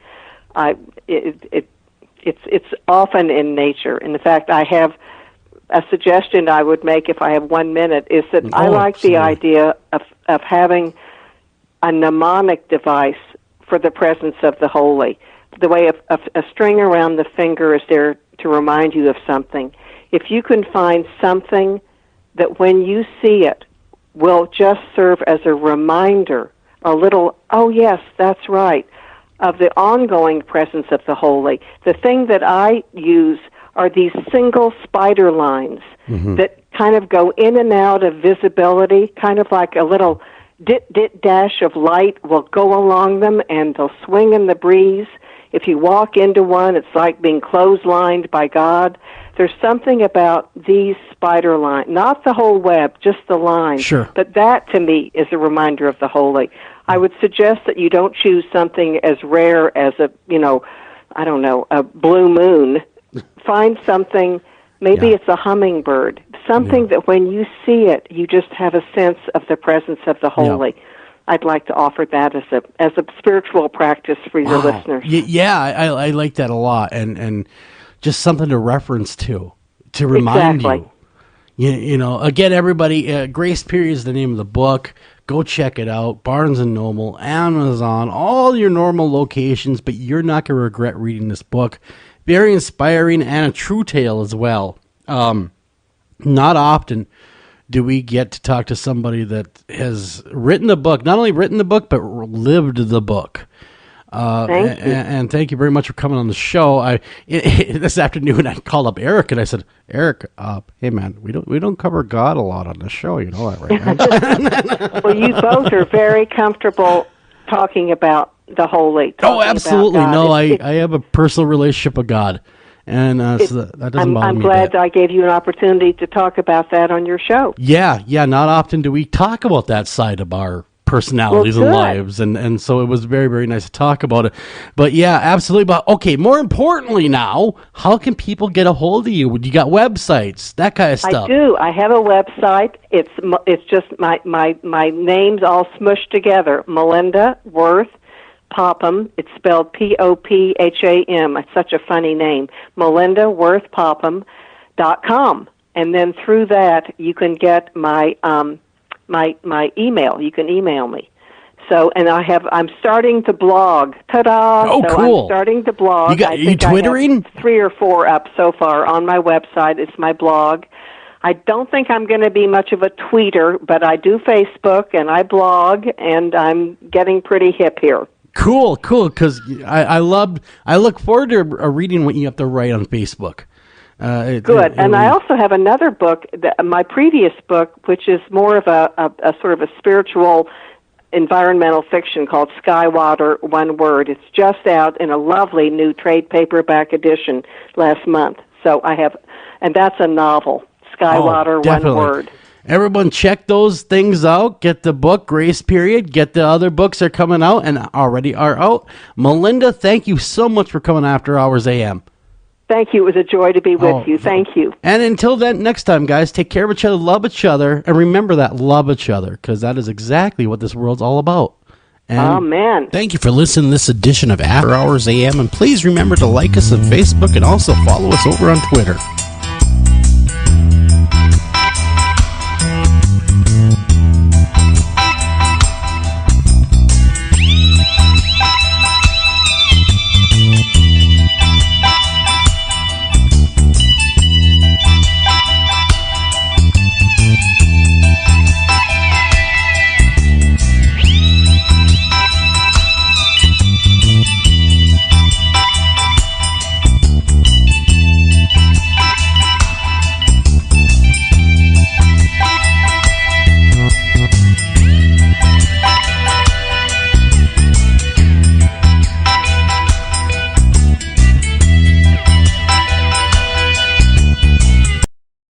It's often in nature. In fact, I have a suggestion I would make if I have 1 minute is that I like the idea of having a mnemonic device for the presence of the holy. The way a string around the finger is there to remind you of something. If you can find something that when you see it will just serve as a reminder, a little, oh yes, that's right, of the ongoing presence of the holy. The thing that I use are these single spider lines that kind of go in and out of visibility, kind of like a little dash of light will go along them and they'll swing in the breeze. If you walk into one, it's like being clotheslined by God. There's something about these spider lines, not the whole web, just the line. Sure. But that, to me, is a reminder of the holy. I would suggest that you don't choose something as rare as a blue moon. Find something, maybe it's a hummingbird, something that when you see it, you just have a sense of the presence of the holy. Yeah. I'd like to offer that as a spiritual practice for your listeners. Yeah, I like that a lot, and just something to reference to remind you. You know, again, everybody, Grace Period is the name of the book. Go check it out. Barnes & Noble, Amazon, all your normal locations, but you're not going to regret reading this book. Very inspiring and a true tale as well. Not often do we get to talk to somebody that has written the book, not only written the book, but lived the book. Thank you. And thank you very much for coming on the show. This afternoon I called up Eric and I said, Eric, hey man, we don't cover God a lot on the show, you know that, right? Well, you both are very comfortable talking about the holy. Oh, absolutely. No, I have a personal relationship with God. And so that doesn't bother me. I'm glad I gave you an opportunity to talk about that on your show. Yeah. Not often do we talk about that side of our personalities and lives, and so it was very, very nice to talk about it. But yeah, absolutely. But okay, more importantly now, how can people get a hold of you? You got websites, that kind of stuff? I do. I have a website. It's just my name's all smushed together. Melinda Worth Popham. It's spelled Popham. It's such a funny name. MelindaWorthPopham.com. And then through that, you can get my email. You can email me. So, and I'm starting to blog. Ta-da! Oh, so cool. I'm starting to blog. You Twittering? I have 3 or 4 up so far on my website. It's my blog. I don't think I'm going to be much of a tweeter, but I do Facebook and I blog, and I'm getting pretty hip here. Cool, because I look forward to reading what you have to write on Facebook. Good. And I also have another book, my previous book, which is more of a sort of a spiritual environmental fiction called Skywater, one word. It's just out in a lovely new trade paperback edition last month. So I have, and that's a novel, Skywater, one word. Everyone check those things out. Get the book, Grace Period. Get the other books that are coming out and already are out. Melinda, thank you so much for coming After Hours AM. Thank you. It was a joy to be with you. Thank you. And until then, next time, guys, take care of each other, love each other, and remember that, love each other, because that is exactly what this world's all about. And amen. Thank you for listening to this edition of After Hours AM, and please remember to like us on Facebook and also follow us over on Twitter.